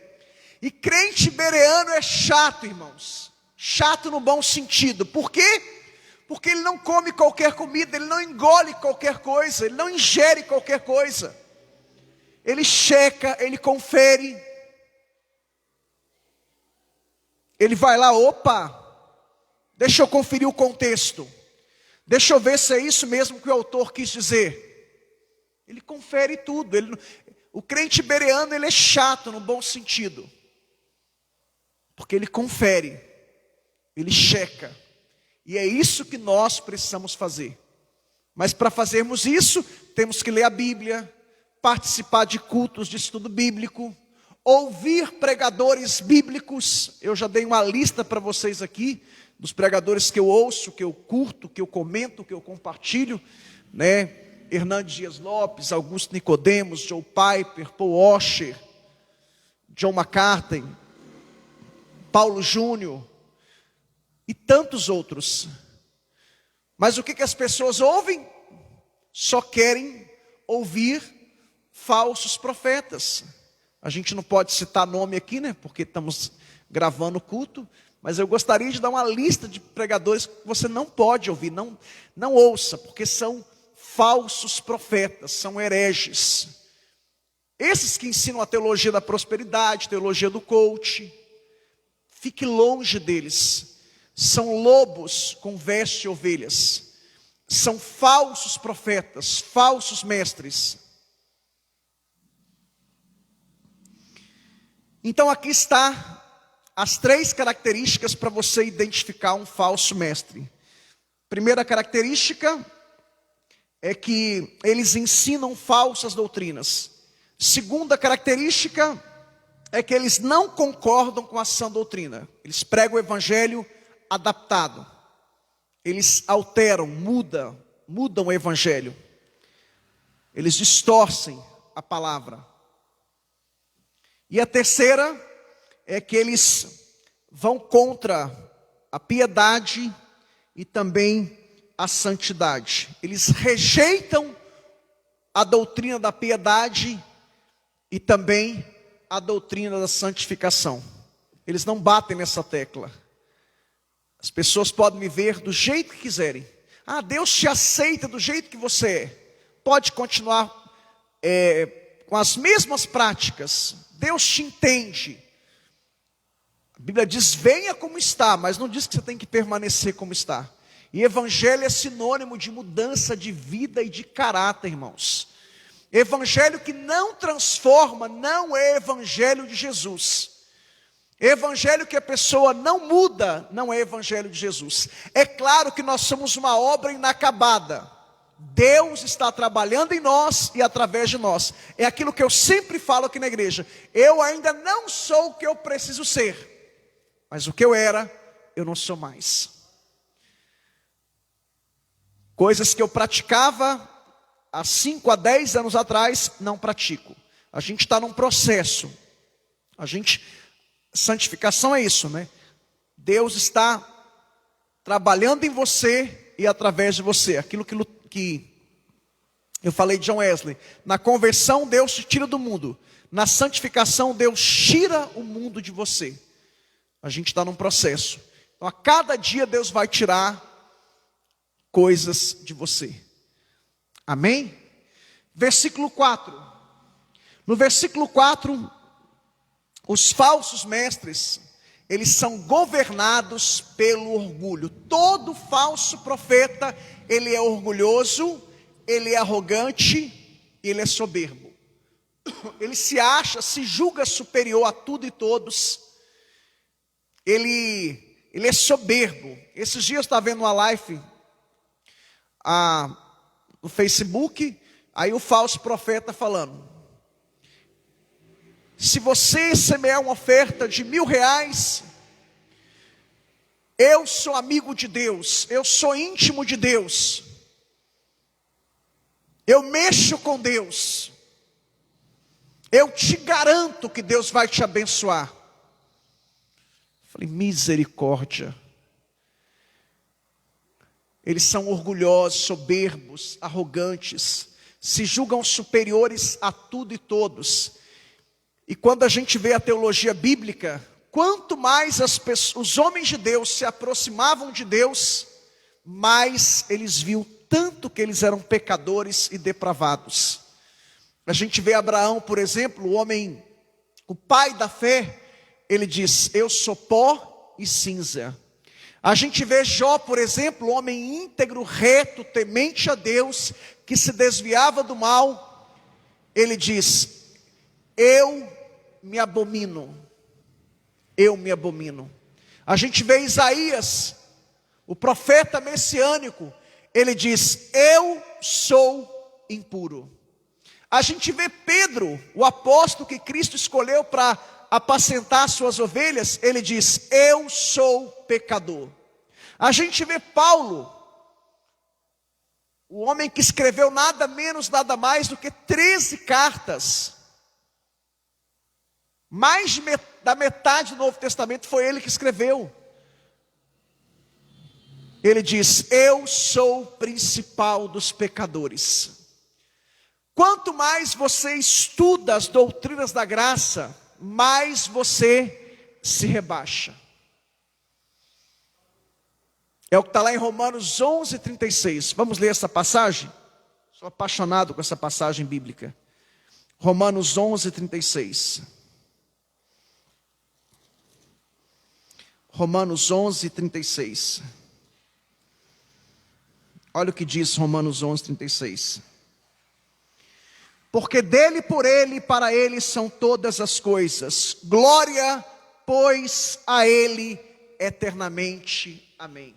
E crente bereano é chato, irmãos. Chato no bom sentido. Por quê? Porque ele não come qualquer comida, ele não engole qualquer coisa, ele não ingere qualquer coisa. Ele checa, ele confere. Ele vai lá, opa, deixa eu conferir o contexto. Deixa eu ver se é isso mesmo que o autor quis dizer. Ele confere tudo. O crente bereano, ele é chato no bom sentido. Porque ele confere, ele checa. E é isso que nós precisamos fazer. Mas para fazermos isso, temos que ler a Bíblia, participar de cultos de estudo bíblico, ouvir pregadores bíblicos. Eu já dei uma lista para vocês aqui, dos pregadores que eu ouço, que eu curto, que eu comento, que eu compartilho, né? Hernandes Dias Lopes, Augusto Nicodemos, Joe Piper, Paul Washer, John MacArthur, Paulo Júnior e tantos outros. Mas o que as pessoas ouvem? Só querem ouvir falsos profetas. A gente não pode citar nome aqui, né? Porque estamos gravando o culto. Mas eu gostaria de dar uma lista de pregadores que você não pode ouvir, não ouça, porque são falsos profetas, são hereges. Esses que ensinam a teologia da prosperidade, teologia do coach, fique longe deles. São lobos com veste de ovelhas. São falsos profetas, falsos mestres. Então aqui está as 3 características para você identificar um falso mestre. Primeira característica é que eles ensinam falsas doutrinas. Segunda característica é que eles não concordam com a sã doutrina. Eles pregam o evangelho adaptado. Eles alteram, mudam o evangelho. Eles distorcem a palavra. E a terceira é que eles vão contra a piedade e também a santidade. Eles rejeitam a doutrina da piedade e também a doutrina da santificação. Eles não batem nessa tecla. As pessoas podem me ver do jeito que quiserem. Ah, Deus te aceita do jeito que você é. Pode continuar com as mesmas práticas. Deus te entende. A Bíblia diz, venha como está, mas não diz que você tem que permanecer como está. E evangelho é sinônimo de mudança de vida e de caráter, irmãos. Evangelho que não transforma, não é evangelho de Jesus. Evangelho que a pessoa não muda, não é evangelho de Jesus. É claro que nós somos uma obra inacabada. Deus está trabalhando em nós e através de nós. É aquilo que eu sempre falo aqui na igreja. Eu ainda não sou o que eu preciso ser, mas o que eu era, eu não sou mais. Coisas que eu praticava há 5 a 10 anos atrás, não pratico. A gente está num processo. Santificação é isso, né? Deus está trabalhando em você e através de você. Aquilo que eu falei de John Wesley. Na conversão, Deus te tira do mundo. Na santificação, Deus tira o mundo de você. A gente está num processo. Então, a cada dia, Deus vai tirar coisas de você. Amém? Versículo 4. No versículo 4, os falsos mestres, eles são governados pelo orgulho. Todo falso profeta, ele é orgulhoso, ele é arrogante, ele é soberbo. Ele se acha, se julga superior a tudo e todos. Ele é soberbo. Esses dias eu estava vendo uma live no Facebook, aí o falso profeta falando: se você semear uma oferta de R$1.000, eu sou amigo de Deus, eu sou íntimo de Deus, eu mexo com Deus, eu te garanto que Deus vai te abençoar. Falei, misericórdia. Eles são orgulhosos, soberbos, arrogantes, se julgam superiores a tudo e todos. E quando a gente vê a teologia bíblica, quanto mais os homens de Deus se aproximavam de Deus, mais eles viam tanto que eles eram pecadores e depravados. A gente vê Abraão, por exemplo, o homem, o pai da fé, ele diz, eu sou pó e cinza. A gente vê Jó, por exemplo, um homem íntegro, reto, temente a Deus, que se desviava do mal. Ele diz, eu me abomino. Eu me abomino. A gente vê Isaías, o profeta messiânico, ele diz, eu sou impuro. A gente vê Pedro, o apóstolo que Cristo escolheu para apacentar suas ovelhas, ele diz, eu sou pecador. A gente vê Paulo, o homem que escreveu nada menos, nada mais do que 13 cartas. Mais da metade do Novo Testamento foi ele que escreveu. Ele diz, eu sou o principal dos pecadores. Quanto mais você estuda as doutrinas da graça, mais você se rebaixa. É o que está lá em Romanos 11:36. Vamos ler essa passagem? Sou apaixonado com essa passagem bíblica. Romanos 11:36. Romanos 11:36. Olha o que diz Romanos 11:36. Porque dele, por ele e para ele são todas as coisas. Glória, pois, a ele eternamente. Amém.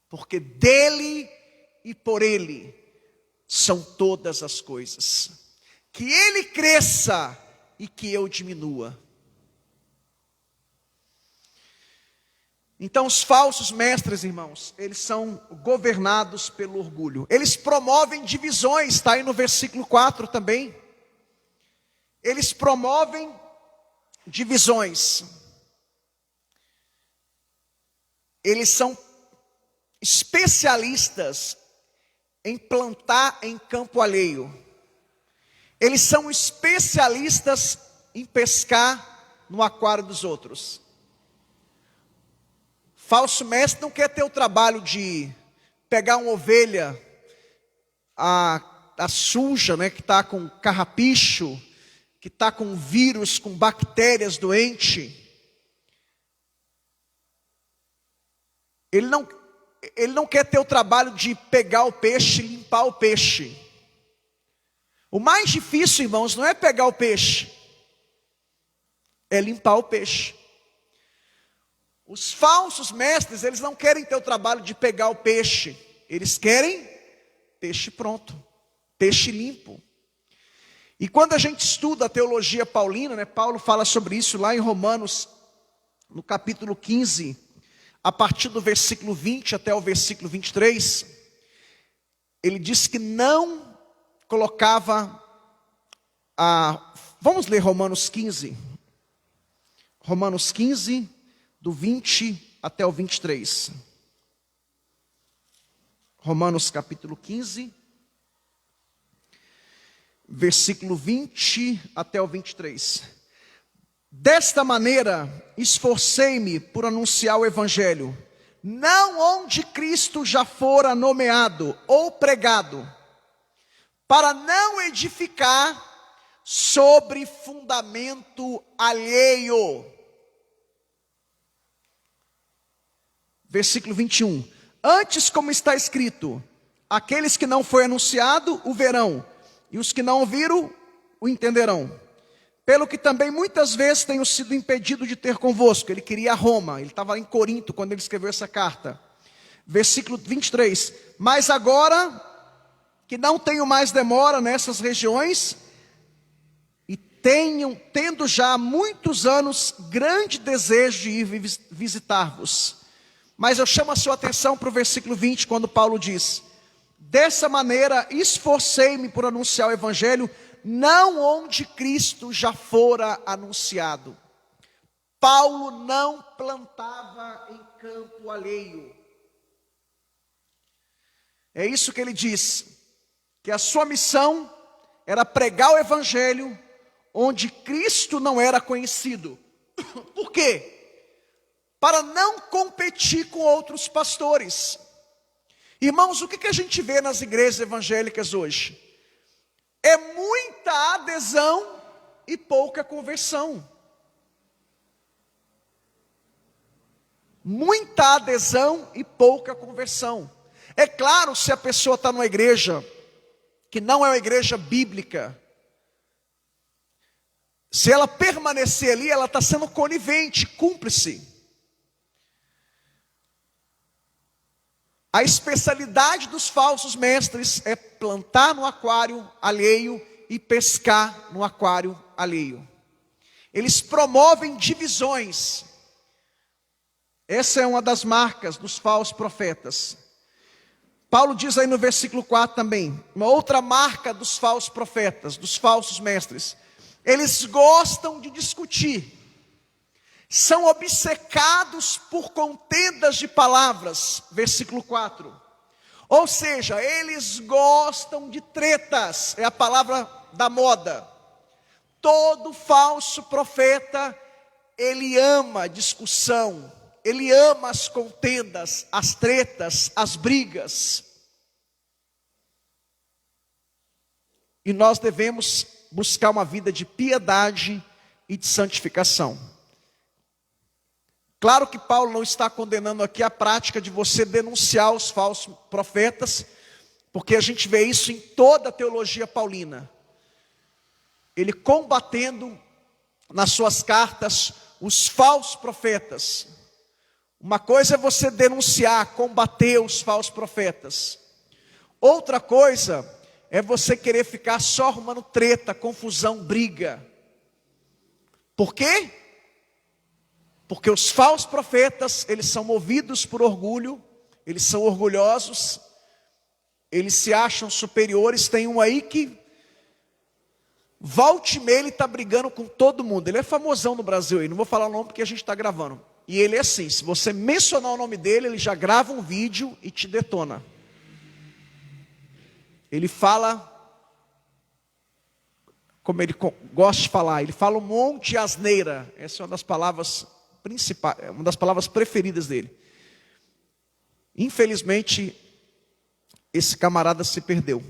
Porque dele e por ele são todas as coisas. Que ele cresça e que eu diminua. Então os falsos mestres, irmãos, eles são governados pelo orgulho. Eles promovem divisões, está aí no versículo 4 também. Eles promovem divisões. Eles são especialistas em plantar em campo alheio. Eles são especialistas em pescar no aquário dos outros. Falso mestre não quer ter o trabalho de pegar uma ovelha, a suja, né, que está com carrapicho, que está com vírus, com bactérias doentes. Ele não quer ter o trabalho de pegar o peixe e limpar o peixe. O mais difícil, irmãos, não é pegar o peixe, é limpar o peixe. Os falsos mestres, eles não querem ter o trabalho de pegar o peixe. Eles querem peixe pronto, peixe limpo. E quando a gente estuda a teologia paulina, né, Paulo fala sobre isso lá em Romanos, no capítulo 15, a partir do versículo 20 até o versículo 23, ele diz que não colocava Vamos ler Romanos 15. Romanos 15, do 20 até o 23. Romanos capítulo 15, versículo 20 até o 23. Desta maneira, esforcei-me por anunciar o evangelho, não onde Cristo já fora nomeado ou pregado, para não edificar sobre fundamento alheio. Versículo 21. Antes, como está escrito, aqueles que não foi anunciado o verão, e os que não ouviram o entenderão. Pelo que também muitas vezes tenho sido impedido de ter convosco. Ele queria Roma, ele estava em Corinto quando ele escreveu essa carta. Versículo 23. Mas agora que não tenho mais demora nessas regiões, e tendo já há muitos anos grande desejo de ir visitar-vos. Mas eu chamo a sua atenção para o versículo 20, quando Paulo diz: dessa maneira esforcei-me por anunciar o evangelho, não onde Cristo já fora anunciado. Paulo não plantava em campo alheio. É isso que ele diz, que a sua missão era pregar o evangelho onde Cristo não era conhecido. Por quê? Para não competir com outros pastores. Irmãos, o que a gente vê nas igrejas evangélicas hoje? É muita adesão e pouca conversão. Muita adesão e pouca conversão. É claro, se a pessoa está numa igreja que não é uma igreja bíblica, se ela permanecer ali, ela está sendo conivente, cúmplice. A especialidade dos falsos mestres é plantar no aquário alheio e pescar no aquário alheio. Eles promovem divisões. Essa é uma das marcas dos falsos profetas. Paulo diz aí no versículo 4 também, uma outra marca dos falsos profetas, dos falsos mestres. Eles gostam de discutir. São obcecados por contendas de palavras, versículo 4. Ou seja, eles gostam de tretas, é a palavra da moda. Todo falso profeta, ele ama a discussão, ele ama as contendas, as tretas, as brigas. E nós devemos buscar uma vida de piedade e de santificação. Claro que Paulo não está condenando aqui a prática de você denunciar os falsos profetas, porque a gente vê isso em toda a teologia paulina. Ele combatendo nas suas cartas os falsos profetas. Uma coisa é você denunciar, combater os falsos profetas. Outra coisa é você querer ficar só arrumando treta, confusão, briga. Por quê? Porque os falsos profetas, eles são movidos por orgulho, eles são orgulhosos, eles se acham superiores. Tem um aí que volte e meia ele está brigando com todo mundo. Ele é famosão no Brasil aí, não vou falar o nome porque a gente está gravando. E ele é assim, se você mencionar o nome dele, ele já grava um vídeo e te detona. Ele fala, como ele gosta de falar, ele fala um monte de asneira. Essa é uma das palavras principais, uma das palavras preferidas dele. Infelizmente, esse camarada se perdeu.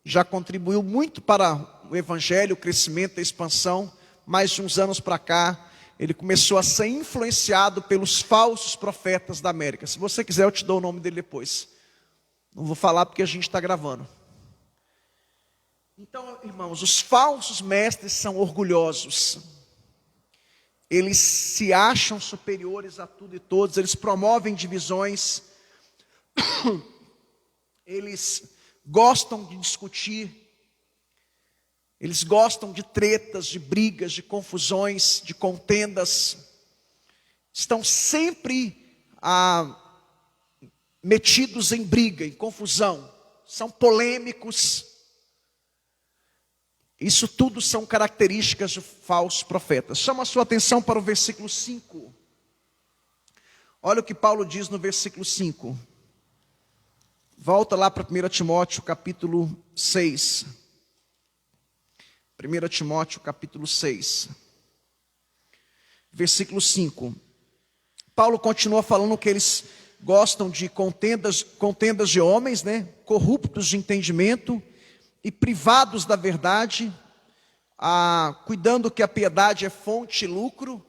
Já contribuiu muito para o evangelho, o crescimento, a expansão, mas de uns anos para cá, ele começou a ser influenciado pelos falsos profetas da América. Se você quiser, eu te dou o nome dele depois. Não vou falar porque a gente está gravando. Então, irmãos, os falsos mestres são orgulhosos. Eles se acham superiores a tudo e todos. Eles promovem divisões. Eles gostam de discutir. Eles gostam de tretas, de brigas, de confusões, de contendas. Estão sempre metidos em briga, em confusão. São polêmicos. Isso tudo são características de falsos profetas. Chama a sua atenção para o versículo 5. Olha o que Paulo diz no versículo 5. Volta lá para 1 Timóteo capítulo 6. 1 Timóteo capítulo 6. Versículo 5. Paulo continua falando que eles gostam de contendas de homens, né? Corruptos de entendimento e privados da verdade, cuidando que a piedade é fonte de lucro.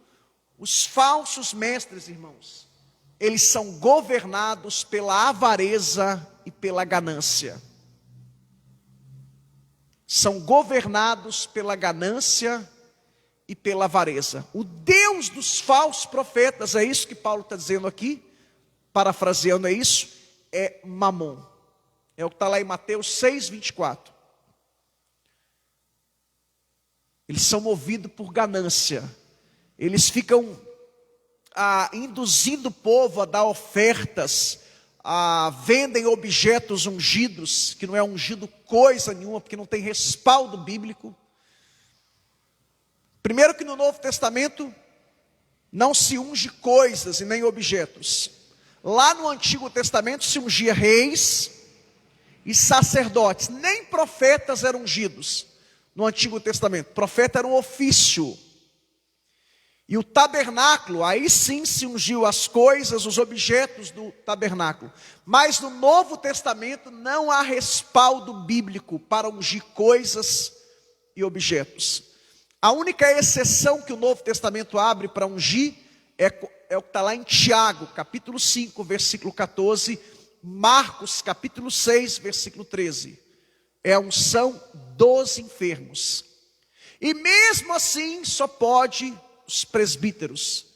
Os falsos mestres, irmãos, eles são governados pela avareza e pela ganância. São governados pela ganância e pela avareza. O Deus dos falsos profetas, é isso que Paulo está dizendo aqui, parafraseando é isso, é Mamon. É o que está lá em Mateus 6, 24. Eles são movidos por ganância. Eles ficam induzindo o povo a dar ofertas, vendem objetos ungidos, que não é ungido coisa nenhuma, porque não tem respaldo bíblico. Primeiro que no Novo Testamento, Não se unge coisas e nem objetos. Lá no Antigo Testamento se ungia reis e sacerdotes. Nem profetas eram ungidos no Antigo Testamento. Profeta era um ofício. E o tabernáculo, aí sim se ungiu as coisas, os objetos do tabernáculo. Mas no Novo Testamento não há respaldo bíblico para ungir coisas e objetos. A única exceção que o Novo Testamento abre para ungir é o que está lá em Tiago, capítulo 5, versículo 14, Marcos, capítulo 6, versículo 13. É a unção dos enfermos. E mesmo assim só pode os presbíteros.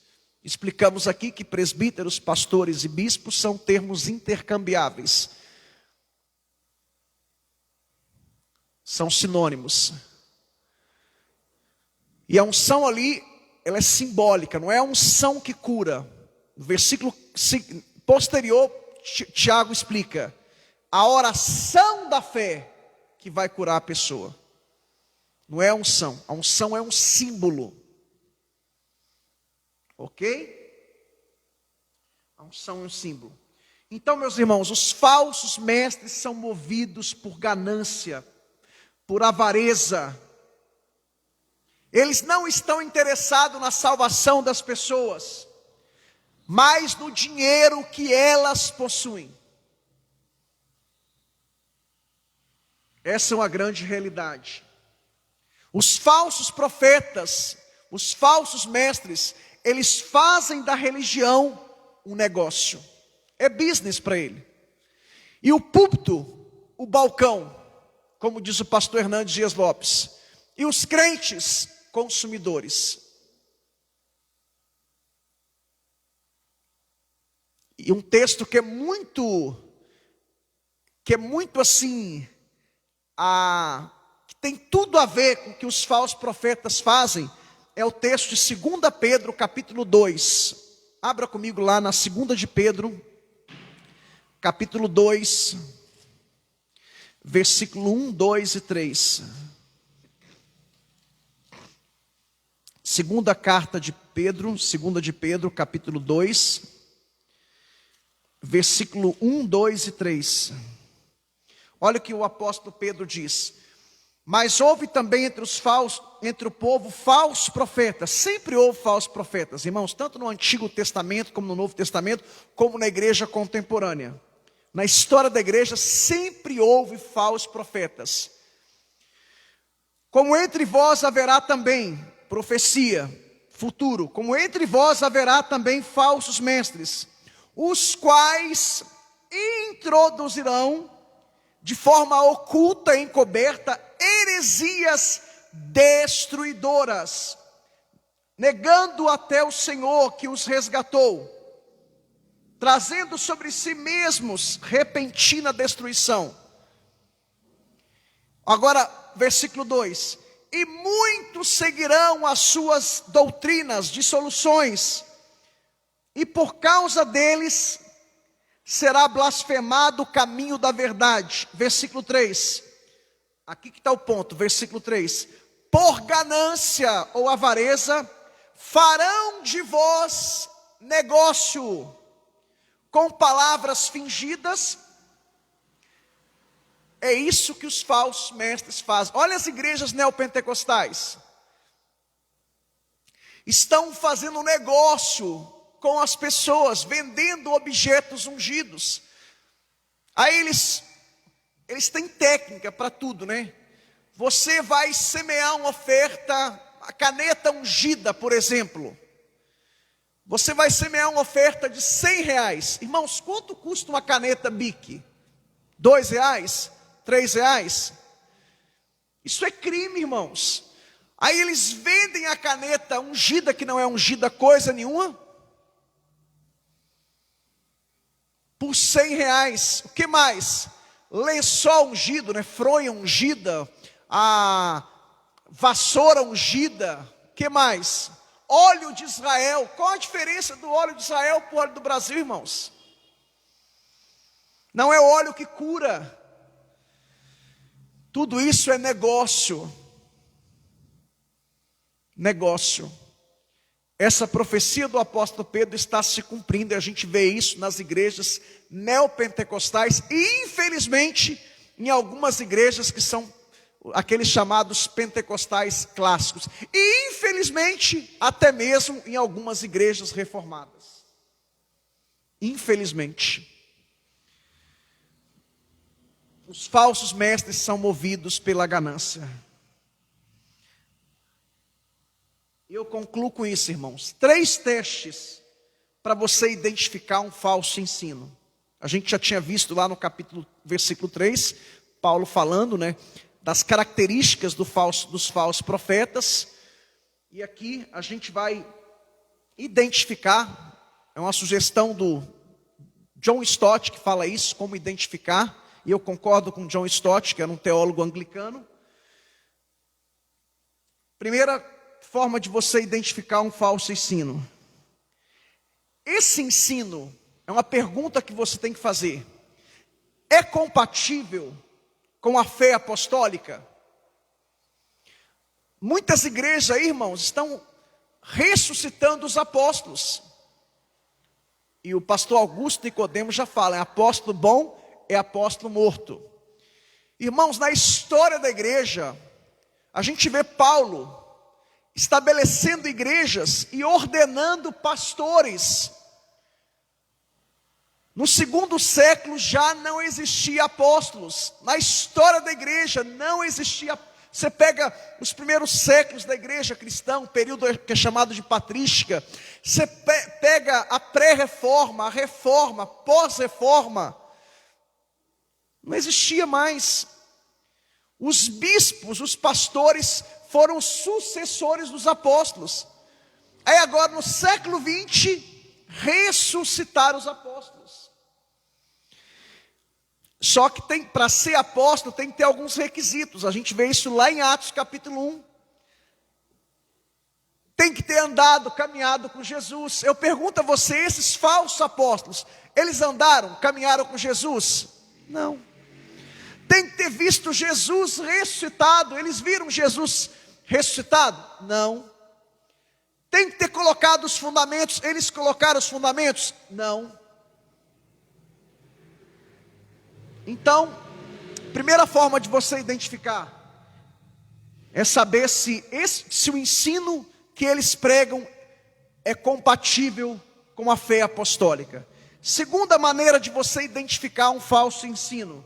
Explicamos aqui que presbíteros, pastores e bispos são termos intercambiáveis. São sinônimos. E a unção ali, ela é simbólica, não é a unção que cura. No versículo posterior, Tiago explica: a oração da fé que vai curar a pessoa. Não é a unção é um símbolo. Ok? A unção é um símbolo. Então, meus irmãos, os falsos mestres são movidos por ganância, por avareza. Eles não estão interessados na salvação das pessoas, mas no dinheiro que elas possuem. Essa é uma grande realidade. Os falsos profetas, os falsos mestres, eles fazem da religião um negócio. É business para ele. E o púlpito, o balcão, como diz o pastor Hernandes Dias Lopes. E os crentes, consumidores. E um texto que é muito assim, que tem tudo a ver com o que os falsos profetas fazem, é o texto de 2 Pedro, capítulo 2. Abra comigo lá na 2 de Pedro, capítulo 2, versículo 1, 2 e 3. Segunda carta de Pedro, 2 de Pedro, capítulo 2, versículo 1, 2 e 3. Olha o que o apóstolo Pedro diz: mas houve também entre o povo falsos profetas. Sempre houve falsos profetas, irmãos, tanto no Antigo Testamento como no Novo Testamento, como na igreja contemporânea. Na história da igreja sempre houve falsos profetas. Como entre vós haverá também profecia, futuro, como entre vós haverá também falsos mestres, os quais introduzirão de forma oculta e encoberta heresias destruidoras, negando até o Senhor que os resgatou, trazendo sobre si mesmos repentina destruição. Agora, versículo 2: e muitos seguirão as suas doutrinas, dissoluções, e por causa deles será blasfemado o caminho da verdade. Versículo 3, aqui que está o ponto, versículo 3: por ganância ou avareza, farão de vós negócio, com palavras fingidas. É isso que os falsos mestres fazem. Olha as igrejas neopentecostais. Estão fazendo negócio com as pessoas, vendendo objetos ungidos. Aí eles têm técnica para tudo, né? Você vai semear uma oferta, a caneta ungida, por exemplo. Você vai semear uma oferta de R$100. Irmãos, quanto custa uma caneta Bic? R$2? R$3? Isso é crime, irmãos. Aí eles vendem a caneta ungida, que não é ungida coisa nenhuma, por R$100. O que mais? Lençol ungido, né? Fronha ungida, a vassoura ungida. O que mais? Óleo de Israel. Qual a diferença do óleo de Israel para o óleo do Brasil, irmãos? Não é o óleo que cura. Tudo isso é negócio. Negócio. essa profecia do apóstolo Pedro está se cumprindo, e a gente vê isso nas igrejas neopentecostais e, infelizmente, em algumas igrejas que são aqueles chamados pentecostais clássicos, e, infelizmente, até mesmo em algumas igrejas reformadas. Infelizmente. Os falsos mestres são movidos pela ganância. E eu concluo com isso, irmãos. 3 testes para você identificar um falso ensino. A gente já tinha visto lá no versículo 3, Paulo falando, das características dos falsos profetas. E aqui a gente vai identificar, é uma sugestão do John Stott que fala isso, como identificar. E eu concordo com John Stott, que era um teólogo anglicano. Primeira forma de você identificar um falso ensino. Esse ensino é uma pergunta que você tem que fazer. É compatível com a fé apostólica? Muitas igrejas, irmãos, estão ressuscitando os apóstolos. E o pastor Augusto Nicodemos já fala, apóstolo bom é apóstolo morto. Irmãos, na história da igreja, a gente vê Paulo estabelecendo igrejas e ordenando pastores. No 2º século já não existia apóstolos. Na história da igreja não existia. Você pega os primeiros séculos da igreja cristã, um período que é chamado de patrística. Você pega a pré-reforma, a reforma, pós-reforma. Não existia mais. Os bispos, os pastores foram sucessores dos apóstolos. Aí agora no século 20, ressuscitaram os apóstolos. Só que para ser apóstolo tem que ter alguns requisitos. A gente vê isso lá em Atos capítulo 1. Tem que ter andado, caminhado com Jesus. Eu pergunto a você, esses falsos apóstolos, eles andaram, caminharam com Jesus? Não. Tem que ter visto Jesus ressuscitado. Eles viram Jesus ressuscitado? Não. Tem que ter colocado os fundamentos. Eles colocaram os fundamentos? Não. Então, primeira forma de você identificar é saber se o ensino que eles pregam é compatível com a fé apostólica. Segunda maneira de você identificar um falso ensino: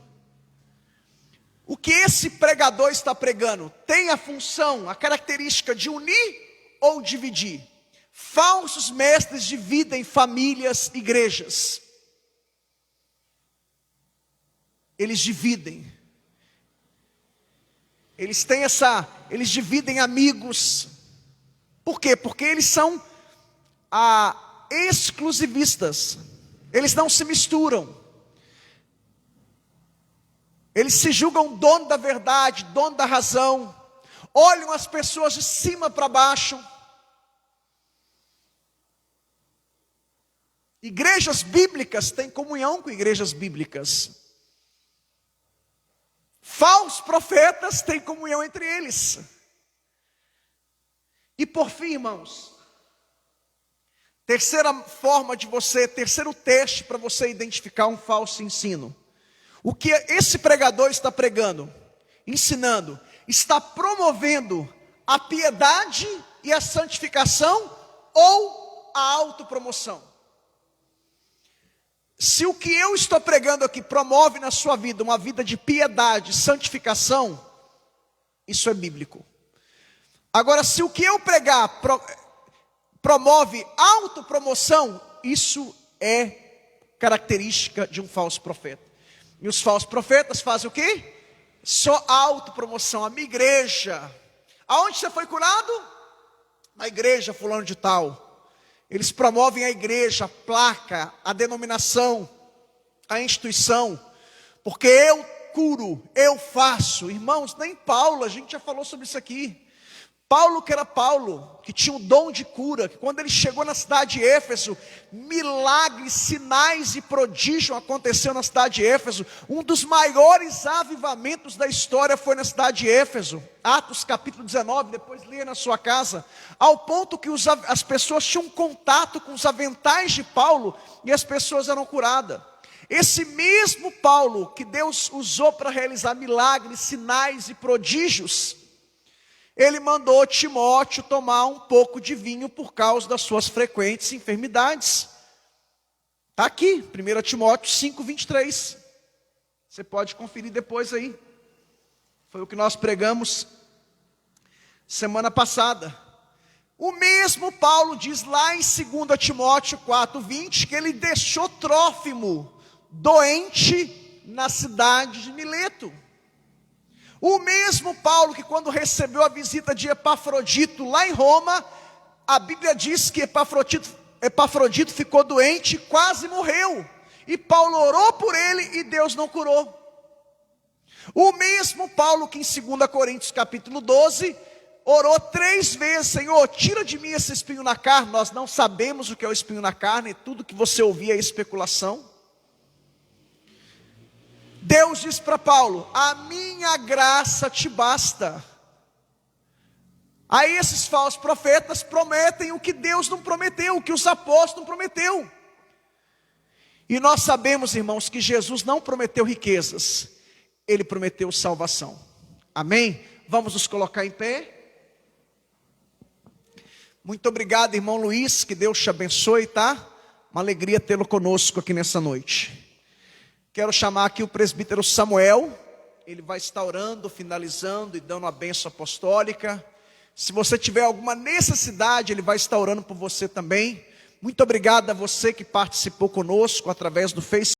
o que esse pregador está pregando tem a função, a característica de unir ou dividir? Falsos mestres dividem famílias, igrejas. Eles dividem. Eles dividem amigos. Por quê? Porque eles são exclusivistas. Eles não se misturam. Eles se julgam dono da verdade, dono da razão. Olham as pessoas de cima para baixo. Igrejas bíblicas têm comunhão com igrejas bíblicas. Falsos profetas têm comunhão entre eles. E por fim, irmãos, terceiro teste para você identificar um falso ensino. O que esse pregador está pregando, ensinando, está promovendo a piedade e a santificação ou a autopromoção? Se o que eu estou pregando aqui promove na sua vida uma vida de piedade, santificação, isso é bíblico. Agora, se o que eu pregar promove autopromoção, isso é característica de um falso profeta. E os falsos profetas fazem o quê? Só autopromoção. A minha igreja. Aonde você foi curado? Na igreja fulano de tal. Eles promovem a igreja, a placa, a denominação, a instituição. Porque eu curo, eu faço. Irmãos, nem Paulo, a gente já falou sobre isso aqui. Paulo, que era Paulo, que tinha o dom de cura, que quando ele chegou na cidade de Éfeso, milagres, sinais e prodígios aconteceram na cidade de Éfeso. Um dos maiores avivamentos da história foi na cidade de Éfeso. Atos capítulo 19, depois leia na sua casa. Ao ponto que as pessoas tinham contato com os aventais de Paulo e as pessoas eram curadas. Esse mesmo Paulo que Deus usou para realizar milagres, sinais e prodígios, ele mandou Timóteo tomar um pouco de vinho por causa das suas frequentes enfermidades. Está aqui, 1 Timóteo 5:23. Você pode conferir depois aí. Foi o que nós pregamos semana passada. O mesmo Paulo diz lá em 2 Timóteo 4:20 que ele deixou Trófimo doente na cidade de Mileto. O mesmo Paulo que quando recebeu a visita de Epafrodito lá em Roma, a Bíblia diz que Epafrodito ficou doente e quase morreu. E Paulo orou por ele e Deus não curou. O mesmo Paulo que em 2 Coríntios capítulo 12, orou 3 vezes: Senhor, tira de mim esse espinho na carne. Nós não sabemos o que é o espinho na carne, tudo que você ouvia é especulação. Deus diz para Paulo: a minha graça te basta. Aí esses falsos profetas prometem o que Deus não prometeu, o que os apóstolos não prometeu. E nós sabemos, irmãos, que Jesus não prometeu riquezas, Ele prometeu salvação. Amém? Vamos nos colocar em pé. Muito obrigado, irmão Luiz, que Deus te abençoe, tá? Uma alegria tê-lo conosco aqui nessa noite. Quero chamar aqui o presbítero Samuel. Ele vai estar orando, finalizando e dando a bênção apostólica. Se você tiver alguma necessidade, ele vai estar orando por você também. Muito obrigado a você que participou conosco através do Facebook.